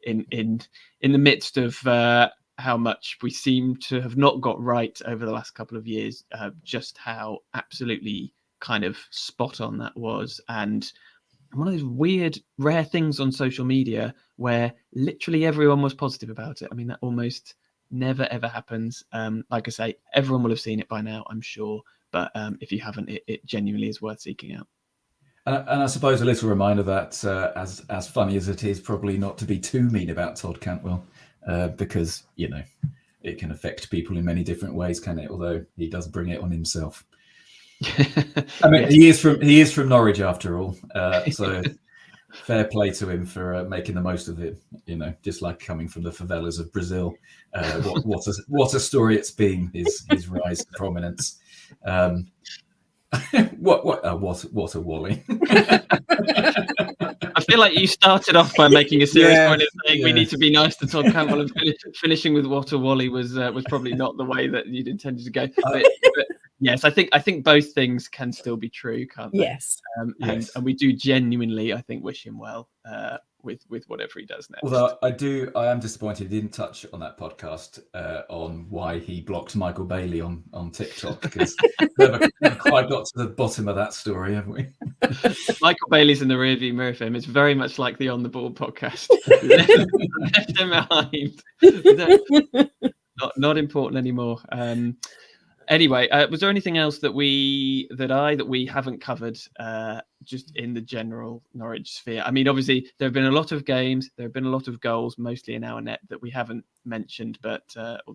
in the midst of how much we seem to have not got right over the last couple of years, just how absolutely kind of spot on that was. And one of those weird, rare things on social media where literally everyone was positive about it. I mean, that almost never ever happens. Like I say, everyone will have seen it by now, I'm sure. But if you haven't, it genuinely is worth seeking out. And I suppose a little reminder that as funny as it is, probably not to be too mean about Todd Cantwell, because, you know, it can affect people in many different ways, can it? Although he does bring it on himself. I mean, yes. he is from Norwich after all, so fair play to him for making the most of it. You know, just like coming from the favelas of Brazil. What a story it's been, his rise to prominence. What a Wally. I feel like you started off by making a serious point of saying we need to be nice to Todd Cantwell, and finishing with what a Wally was probably not the way that you'd intended to go. But yes, I think both things can still be true, can't they? Yes. And we do genuinely, I think, wish him well with whatever he does next. Although I am disappointed he didn't touch on that podcast on why he blocked Michaelbailey on TikTok, because we've never quite got to the bottom of that story, haven't we? Michaelbailey's in the rearview mirror for him. It's very much like the On the Board podcast. Left him behind. Not important anymore. Anyway, was there anything else that we haven't covered just in the general Norwich sphere? I mean, obviously, there have been a lot of games, there have been a lot of goals, mostly in our net, that we haven't mentioned, but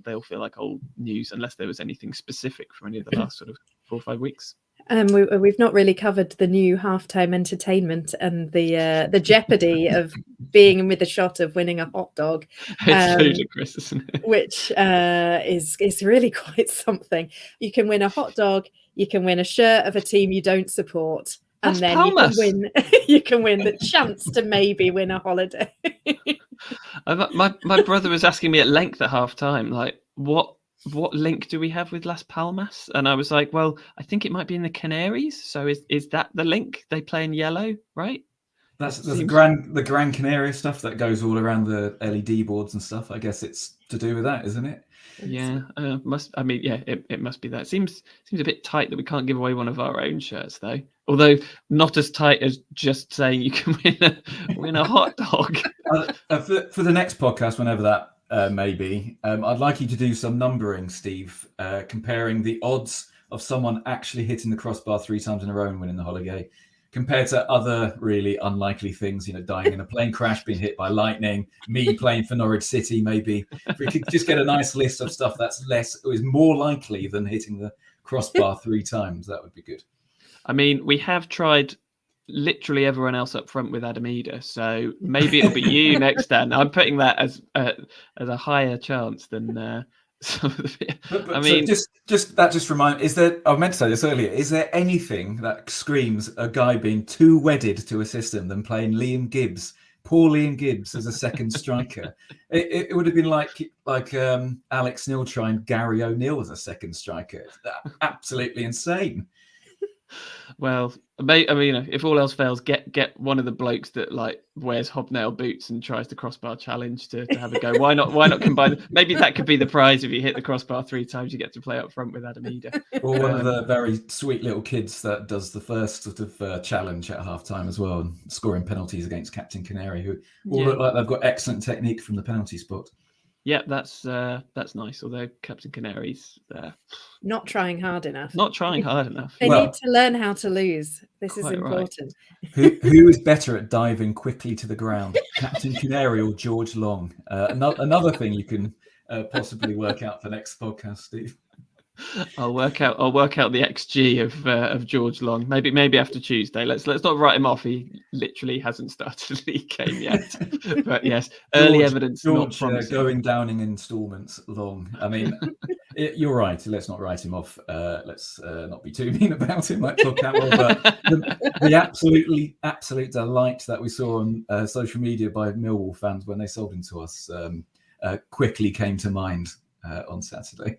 they'll feel like old news unless there was anything specific from any of the last sort of 4 or 5 weeks. We've not really covered the new halftime entertainment and the jeopardy of being with a shot of winning a hot dog. It's ludicrous, isn't it? Which is really quite something. You can win a hot dog, you can win a shirt of a team you don't support, and then you can win the chance to maybe win a holiday. My brother was asking me at length at halftime, like, what link do we have with Las Palmas? And I was like, well, I think it might be in the Canaries. So is that the link? They play in yellow, right? That's the Gran Canaria stuff that goes all around the LED boards and stuff. I guess it's to do with that, isn't it? Yeah, it must be that. Seems a bit tight that we can't give away one of our own shirts, though. Although not as tight as just saying you can win a hot dog. For the next podcast, whenever that maybe, I'd like you to do some numbering, Steve, comparing the odds of someone actually hitting the crossbar 3 times in a row and winning the holiday, compared to other really unlikely things, you know, dying in a plane crash, being hit by lightning, me playing for Norwich City, maybe. If we could just get a nice list of stuff is more likely than hitting the crossbar 3 times, that would be good. I mean, we have tried literally everyone else up front with Adamida, so maybe it'll be you next, Dan. I'm putting that as a higher chance than some of the. I mean, so just remind. Is there? I meant to say this earlier. Is there anything that screams a guy being too wedded to a system than playing Liam Gibbs, poor Liam Gibbs, as a second striker? It would have been like Alex Neil trying Gary O'Neill as a second striker. Absolutely insane. Well, I mean, if all else fails, get one of the blokes that like wears hobnail boots and tries the crossbar challenge to have a go. Why not combine? Maybe that could be the prize. If you hit the crossbar 3 times, you get to play up front with Adamida. Or one of the very sweet little kids that does the first sort of challenge at halftime as well, and scoring penalties against Captain Canary, who all look like they've got excellent technique from the penalty spot. Yeah, that's nice. Although Captain Canaries not trying hard enough. They need to learn how to lose. This is important. Right. Who is better at diving quickly to the ground, Captain Canary or George Long? Another thing you can possibly work out for next podcast, Steve. I'll work out the XG of George Long. Maybe after Tuesday. Let's not write him off. He literally hasn't started the league game yet. But yes, early evidence. George not promising. Going down in instalments. Long. I mean, you're right. Let's not write him off. Let's not be too mean about him, like Todd Cantwell. But the absolute delight that we saw on social media by Millwall fans when they sold him to us quickly came to mind on Saturday.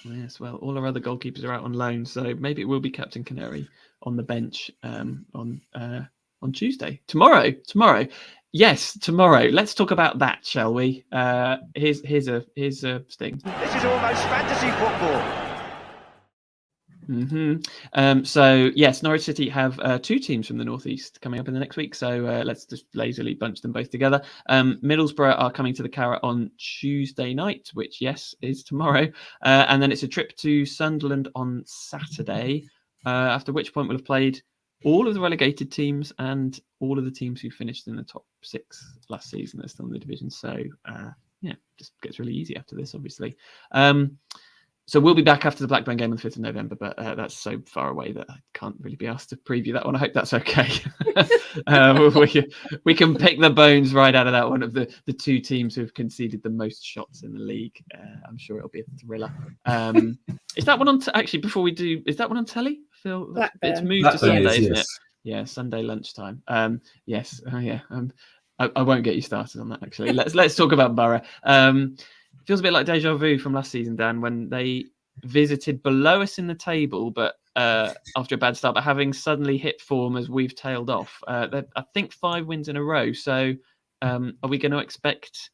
Yes, well, all our other goalkeepers are out on loan, so maybe it will be Captain Canary on the bench on Tuesday. Tomorrow. Yes, tomorrow. Let's talk about that, shall we? Here's a sting. This is almost fantasy football. So yes, Norwich City have 2 teams from the northeast coming up in the next week. So let's just lazily bunch them both together. Middlesbrough are coming to the Carrot on Tuesday night, which is tomorrow, and then it's a trip to Sunderland on Saturday. After which point we'll have played all of the relegated teams and all of the teams who finished in the top 6 last season. They're still in the division. So just gets really easy after this, obviously. So we'll be back after the Blackburn game on the 5th of November, but that's so far away that I can't really be asked to preview that one. I hope that's okay. We can pick the bones right out of that one of the 2 teams who have conceded the most shots in the league. I'm sure it'll be a thriller. Is that one on actually, before we do, is that one on telly? Phil, it's moved to Sunday, isn't it? Yeah, Sunday lunchtime. Yes. Oh, yeah. I won't get you started on that, actually. Let's talk about Borough. Feels a bit like deja vu from last season, Dan, when they visited below us in the table, but after a bad start, but having suddenly hit form as we've tailed off. I think 5 wins in a row. So are we going to expect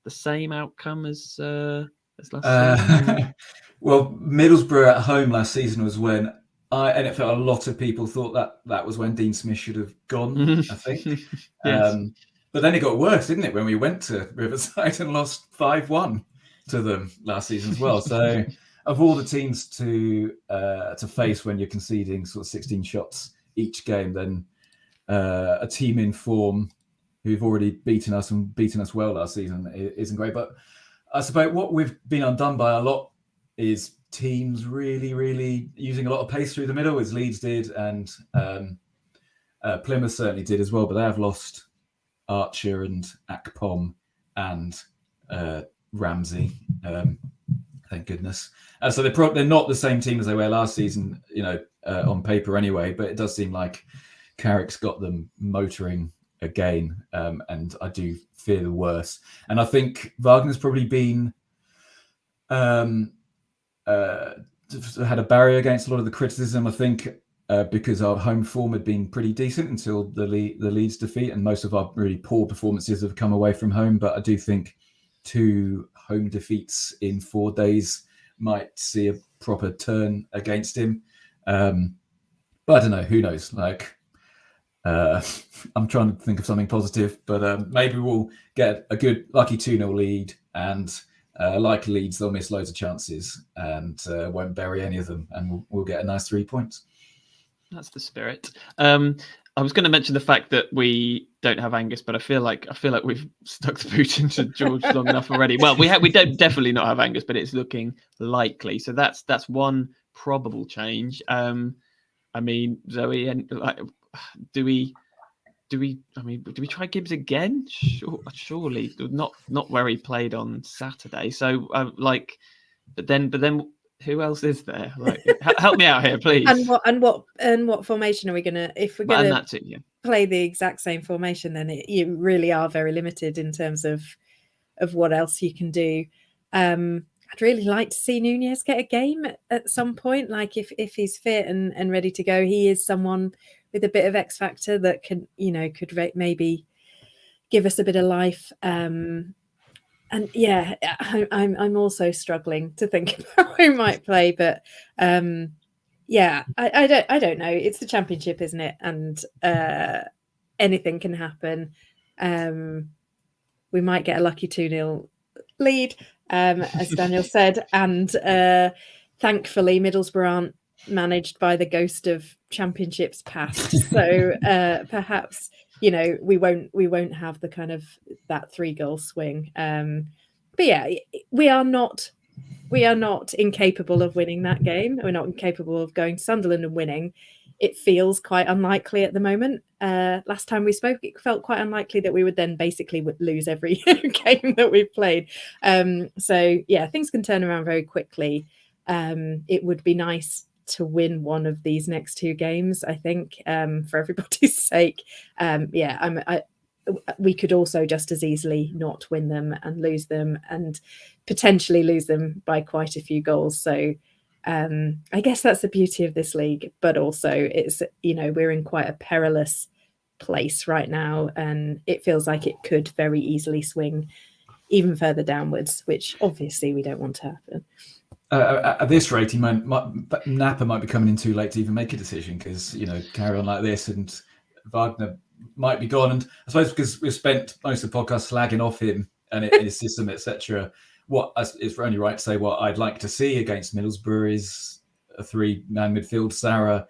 the same outcome as last season? Well, Middlesbrough at home last season was when and it felt a lot of people thought that was when Dean Smith should have gone, I think. Yes. But then it got worse, didn't it, when we went to Riverside and lost 5-1 to them last season as well. So of all the teams to face when you're conceding sort of 16 shots each game, then a team in form who've already beaten us well last season isn't great. But I suppose what we've been undone by a lot is teams really, really using a lot of pace through the middle, as Leeds did, and Plymouth certainly did as well. But they have lost Archer and Akpom and Ramsey, thank goodness. So they're not the same team as they were last season, on paper anyway. But it does seem like Carrick's got them motoring again, and I do fear the worst. And I think Wagner's probably been had a barrier against a lot of the criticism, I think, because our home form had been pretty decent until the Leeds defeat, and most of our really poor performances have come away from home. But I do think 2 home defeats in 4 days might see a proper turn against him. But I don't know. Who knows? I'm trying to think of something positive, but maybe we'll get a good, lucky 2-0 lead, and like Leeds, they'll miss loads of chances and won't bury any of them, and we'll get a nice 3 points. That's the spirit. I was going to mention the fact that we don't have Angus, but I feel like we've stuck the boot into George long enough already. Well, we don't definitely not have Angus, but it's looking likely. So that's one probable change. I mean, Zoe, and do we try Gibbs again? Surely not where he played on Saturday. So but then who else is there? Help me out here, please. And what formation are we gonna? If we're gonna play the exact same formation, then you really are very limited in terms of what else you can do. I'd really like to see Nunez get a game at some point. Like if he's fit and ready to go, he is someone with a bit of X factor that could maybe give us a bit of life. And yeah, I'm also struggling to think about who might play, but yeah, I don't know. It's the Championship, isn't it? And anything can happen. We might get a lucky 2-0 lead, as Daniel said, and thankfully Middlesbrough aren't managed by the ghost of championships past, so perhaps we won't have the kind of that 3-goal swing, but yeah, we are not incapable of winning that game. We're not incapable of going to Sunderland and winning. It feels quite unlikely at the moment. Last time we spoke, it felt quite unlikely that we would then basically lose every game that we've played. So yeah, things can turn around very quickly. It would be nice to win one of these next 2 games, I think, for everybody's sake. We could also just as easily not win them and lose them, and potentially lose them by quite a few goals. So I guess that's the beauty of this league, but also it's we're in quite a perilous place right now, and it feels like it could very easily swing even further downwards, which obviously we don't want to happen. At this rate, Napa might be coming in too late to even make a decision, because carry on like this and Wagner might be gone. And I suppose because we've spent most of the podcast slagging off him and his system, etc. It's only right to say what I'd like to see against Middlesbrough is a 3-man midfield, Sarah,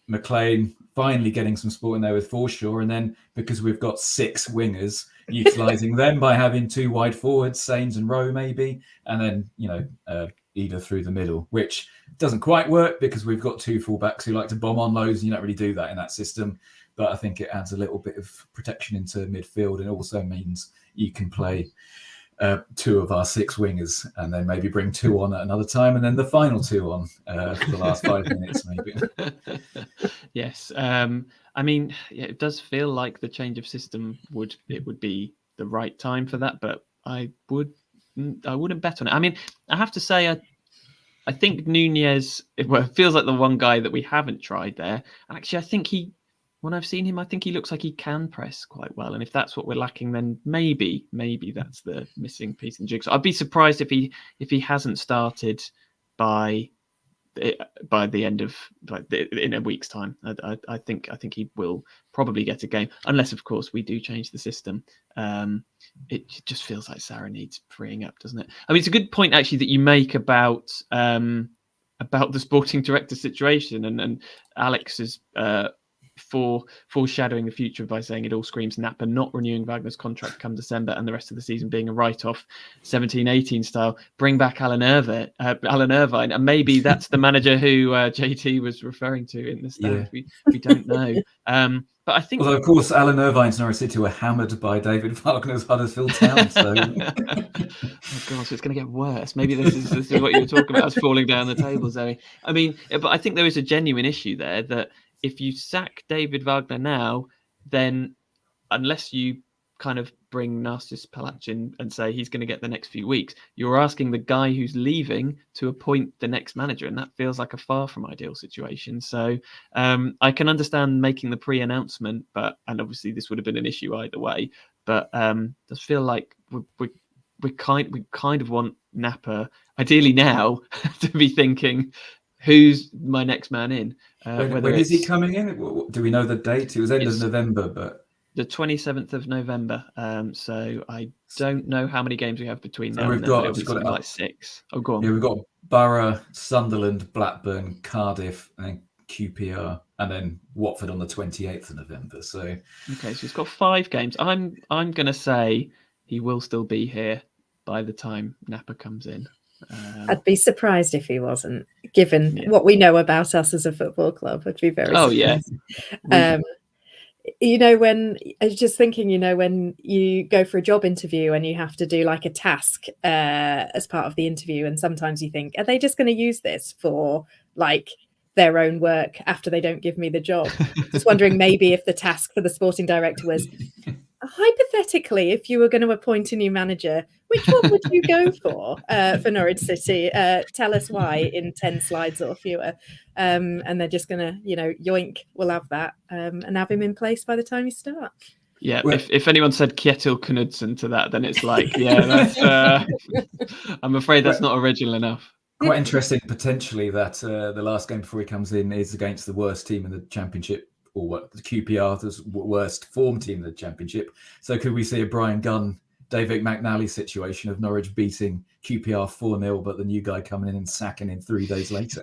McLean, finally getting some sport in there with Forshaw, and then because we've got 6 wingers, utilising them by having 2 wide forwards, Sains and Rowe maybe, and then Ida through the middle, which doesn't quite work because we've got 2 fullbacks who like to bomb on loads, and you don't really do that in that system. But I think it adds a little bit of protection into midfield, and also means you can play 2 of our 6 wingers, and then maybe bring 2 on at another time, and then the final 2 on for the last 5 minutes, maybe. Yes, I mean, it does feel like the change of system would be the right time for that, but I wouldn't bet on it. I mean, I have to say, I think Nunez, it feels like the one guy that we haven't tried there. Actually, I think when I've seen him, I think he looks like he can press quite well. And if that's what we're lacking, then maybe that's the missing piece in the jigsaw. I'd be surprised if he hasn't started by the end of in a week's time. I think he will probably get a game, unless of course we do change the system. It just feels like Sarah needs freeing up, doesn't it? I mean, it's a good point actually that you make about the sporting director situation, and Alex is foreshadowing the future by saying it all screams Napa not renewing Wagner's contract come December and the rest of the season being a write-off, 17-18 style. Bring back Alan Irvine, and maybe that's the manager who JT was referring to in the stand. Yeah. We don't know. But I think, although of course Alan Irvine's Norwich City were hammered by David Wagner's Huddersfield Town. So oh gosh, it's going to get worse. Maybe this is what you were talking about, us falling down the table, Zoe. I mean, but I think there is a genuine issue there that if you sack David Wagner now, then unless you kind of bring Narcissus Palac in and say he's going to get the next few weeks, you're asking the guy who's leaving to appoint the next manager, and that feels like a far from ideal situation. So I can understand making the pre-announcement, and obviously this would have been an issue either way, but does feel like we kind of want Napa ideally now to be thinking, who's my next man in? When is he coming in? Do we know the date? It was end of November, but the 27th of November. So I don't know how many games we have between now and then. It'll be something like 6. Oh, go on. Yeah, we've got Borough, Sunderland, Blackburn, Cardiff, and then QPR, and then Watford on the 28th of November. So okay, so he's got 5 games. I'm going to say he will still be here by the time Napa comes in. I'd be surprised if he wasn't, given what we know about us as a football club. I'd be very surprised. When I was just thinking, when you go for a job interview and you have to do like a task as part of the interview, and sometimes you think, are they just going to use this for like their own work after they don't give me the job? Just wondering maybe if the task for the sporting director was, hypothetically, if you were going to appoint a new manager, which one would you go for Norwich City? Tell us why in 10 slides or fewer. And they're just going to, yoink, we'll have that and have him in place by the time you start. Yeah, well, if anyone said Kjetil Knudsen to that, then it's like, that's. I'm afraid that's not original enough. Quite interesting, potentially, that the last game before he comes in is against the worst team in the Championship, or what the QPR's worst form team in the Championship. So could we see a Brian Gunn, David McNally situation of Norwich beating QPR 4-0, but the new guy coming in and sacking him 3 days later?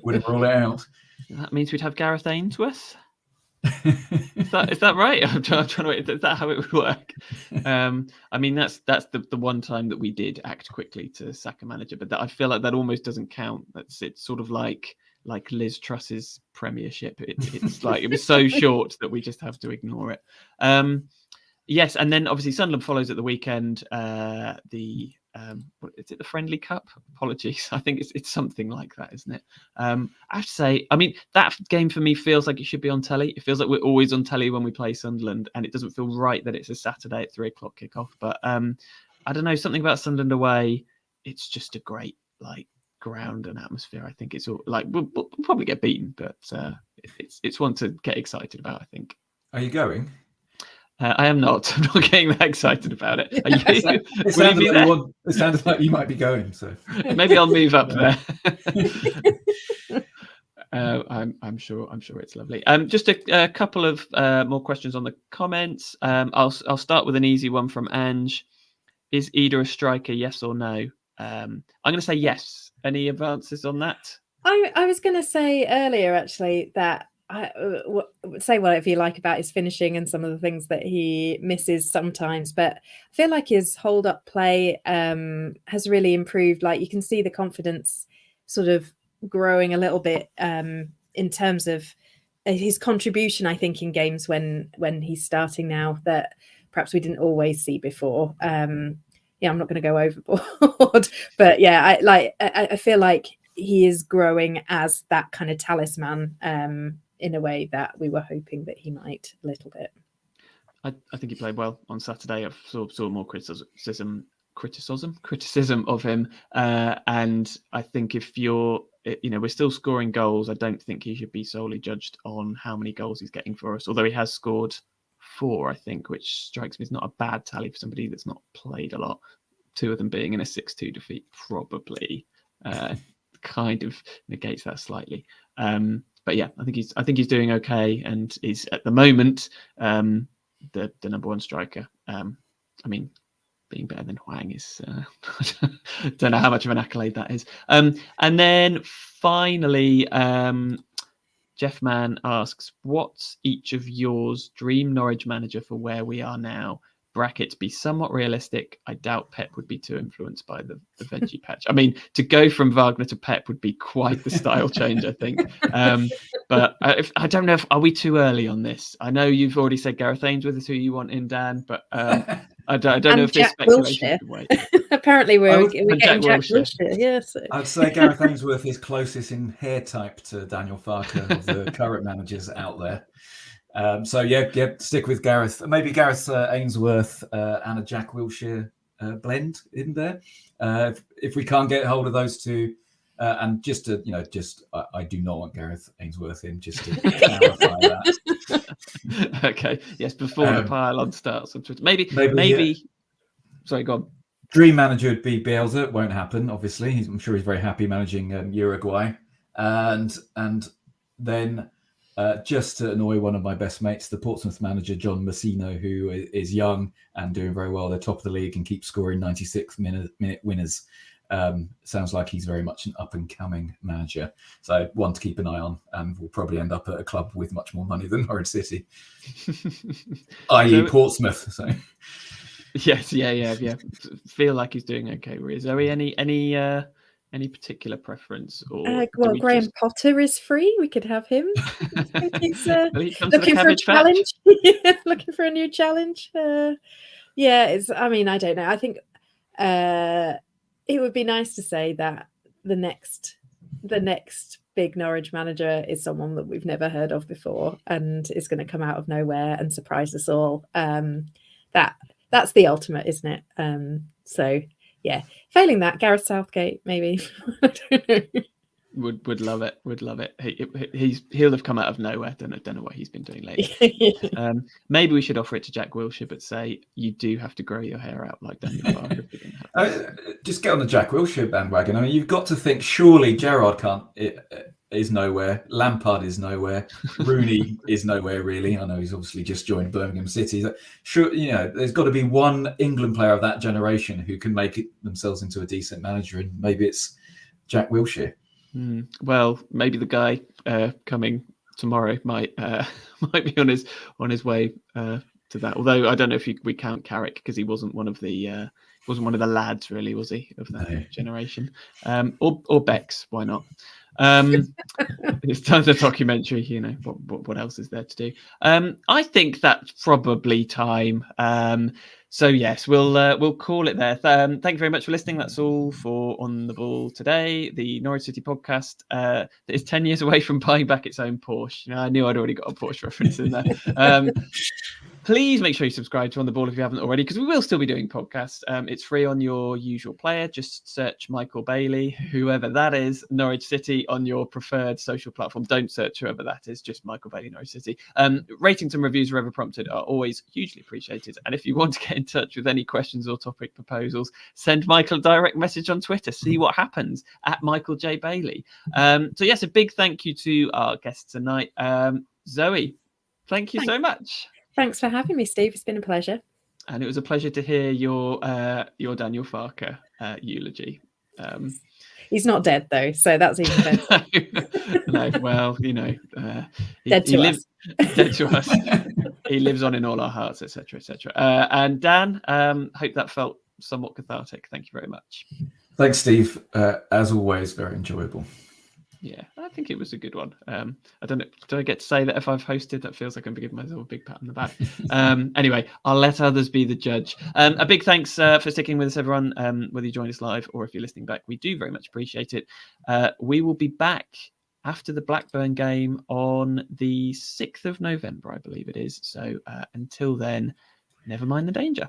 Wouldn't rule it out. That means we'd have Gareth Ainsworth. Is that right? I'm trying to wait. Is that how it would work? I mean, that's the one time that we did act quickly to sack a manager, but I feel like that almost doesn't count. It's sort of like Liz Truss's premiership. It's like it was so short that we just have to ignore it. Yes, and then obviously Sunderland follows at the weekend. What is it? The Friendly Cup? Apologies. I think it's something like that, isn't it? I have to say, I mean, that game for me feels like it should be on telly. It feels like we're always on telly when we play Sunderland, and it doesn't feel right that it's a Saturday at 3 o'clock kickoff. But I don't know, something about Sunderland away. It's just a great ground and atmosphere. I think it's all we'll probably get beaten, but it's one to get excited about, I think. Are you going? I am not. I'm not getting that excited about it. Are you? It sounded like you might be going. So maybe I'll move up there. I'm sure it's lovely. Just a couple of more questions on the comments. I'll start with an easy one from Ange. Is Ida a striker? Yes or no? I'm going to say yes. Any advances on that? I was going to say earlier actually that say whatever you like about his finishing and some of the things that he misses sometimes, but I feel like his hold-up play has really improved. Like you can see the confidence sort of growing a little bit in terms of his contribution, I think, in games when he's starting now that perhaps we didn't always see before. I'm not going to go overboard, but yeah, I feel like he is growing as that kind of talisman in a way that we were hoping that he might a little bit. I think he played well on Saturday. I saw more criticism of him, and I think if we're still scoring goals, I don't think he should be solely judged on how many goals he's getting for us. Although he has scored 4, I think, which strikes me as not a bad tally for somebody that's not played a lot. 2 of them being in a 6-2 defeat probably kind of negates that slightly. But yeah, I think he's doing okay, and is at the moment the number one striker. I mean, being better than Huang is don't know how much of an accolade that is. And then finally, Jeff Mann asks, what's each of yours dream Norwich manager for where we are now? Brackets be somewhat realistic. I doubt Pep would be too influenced by the veggie patch. I mean, to go from Wagner to Pep would be quite the style change, I think. But I don't know are we too early on this? I know you've already said Gareth Ainsworth is who you want in, Dan, but I don't know if this speculation could wait. Apparently we're getting Jack Wilshere. Yes, yeah, so. I'd say Gareth Ainsworth is closest in hair type to Daniel Farke of the current managers out there. So stick with Gareth. Maybe Gareth Ainsworth and a Jack Wilshere blend in there. If we can't get hold of those two, and I do not want Gareth Ainsworth in, just to clarify that. Okay. Yes, before the pile-on starts on Twitter. Maybe. Sorry, go on. Dream manager would be Bielsa. It won't happen, obviously. I'm sure he's very happy managing Uruguay, and then. Just to annoy one of my best mates, the Portsmouth manager, John Messino, who is young and doing very well. They're top of the league and keep scoring 96-minute winners. Sounds like he's very much an up-and-coming manager. So one to keep an eye on, and will probably end up at a club with much more money than Norwich City, i.e. Portsmouth. So. Yes, yeah. Feel like he's doing okay. Zoe, any particular preference? Or Graham Potter is free. We could have him. He's looking for a challenge. Looking for a new challenge. I don't know. I think it would be nice to say that the next big Norwich manager is someone that we've never heard of before and is going to come out of nowhere and surprise us all. That's the ultimate, isn't it? So. Yeah, failing that, Gareth Southgate maybe. I don't know. Would love it. Would love it. He'll have come out of nowhere. Don't know what he's been doing lately. Maybe we should offer it to Jack Wilshere, but say you do have to grow your hair out like Daniel Farke. Just get on the Jack Wilshere bandwagon. I mean, you've got to think. Surely Gerrard is nowhere. Lampard is nowhere. Rooney is nowhere really. I know he's obviously just joined Birmingham City. Sure, there's got to be one England player of that generation who can make themselves into a decent manager, and maybe it's Jack Wilshere. Well, maybe the guy coming tomorrow might be on his way to that. Although I don't know if we count Carrick because he wasn't one of the lads really, was he, of that generation? Or Bex, why not? It's time for a documentary. What else is there to do? I think that's probably time. So yes, we'll call it there. Thank you very much for listening. That's all for On the Ball today, the Norwich City podcast that is 10 years away from buying back its own Porsche. I knew I'd already got a Porsche reference in there. Please make sure you subscribe to On the Ball if you haven't already, because we will still be doing podcasts. It's free on your usual player. Just search Michael Bailey, whoever that is, Norwich City on your preferred social platform. Don't search whoever that is, just Michael Bailey, Norwich City. Ratings and reviews wherever prompted are always hugely appreciated. And if you want to get in touch with any questions or topic proposals, send Michael a direct message on Twitter. See what happens at michaeljbailey. So yes, a big thank you to our guests tonight. Zoe, thank you so much. Thanks for having me, Steve. It's been a pleasure. And it was a pleasure to hear your Daniel Farke eulogy. He's not dead though, so that's even better. No, well, dead to us. Dead to us. He lives on in all our hearts, etc., etc. And Dan, hope that felt somewhat cathartic. Thank you very much. Thanks, Steve. As always, very enjoyable. Yeah, I think it was a good one. I don't know. Do I get to say that if I've hosted? That feels like I'm giving myself a big pat on the back. Anyway, I'll let others be the judge. A big thanks for sticking with us, everyone, whether you join us live or if you're listening back. We do very much appreciate it. We will be back after the Blackburn game on the 6th of November, I believe it is. So until then, never mind the danger.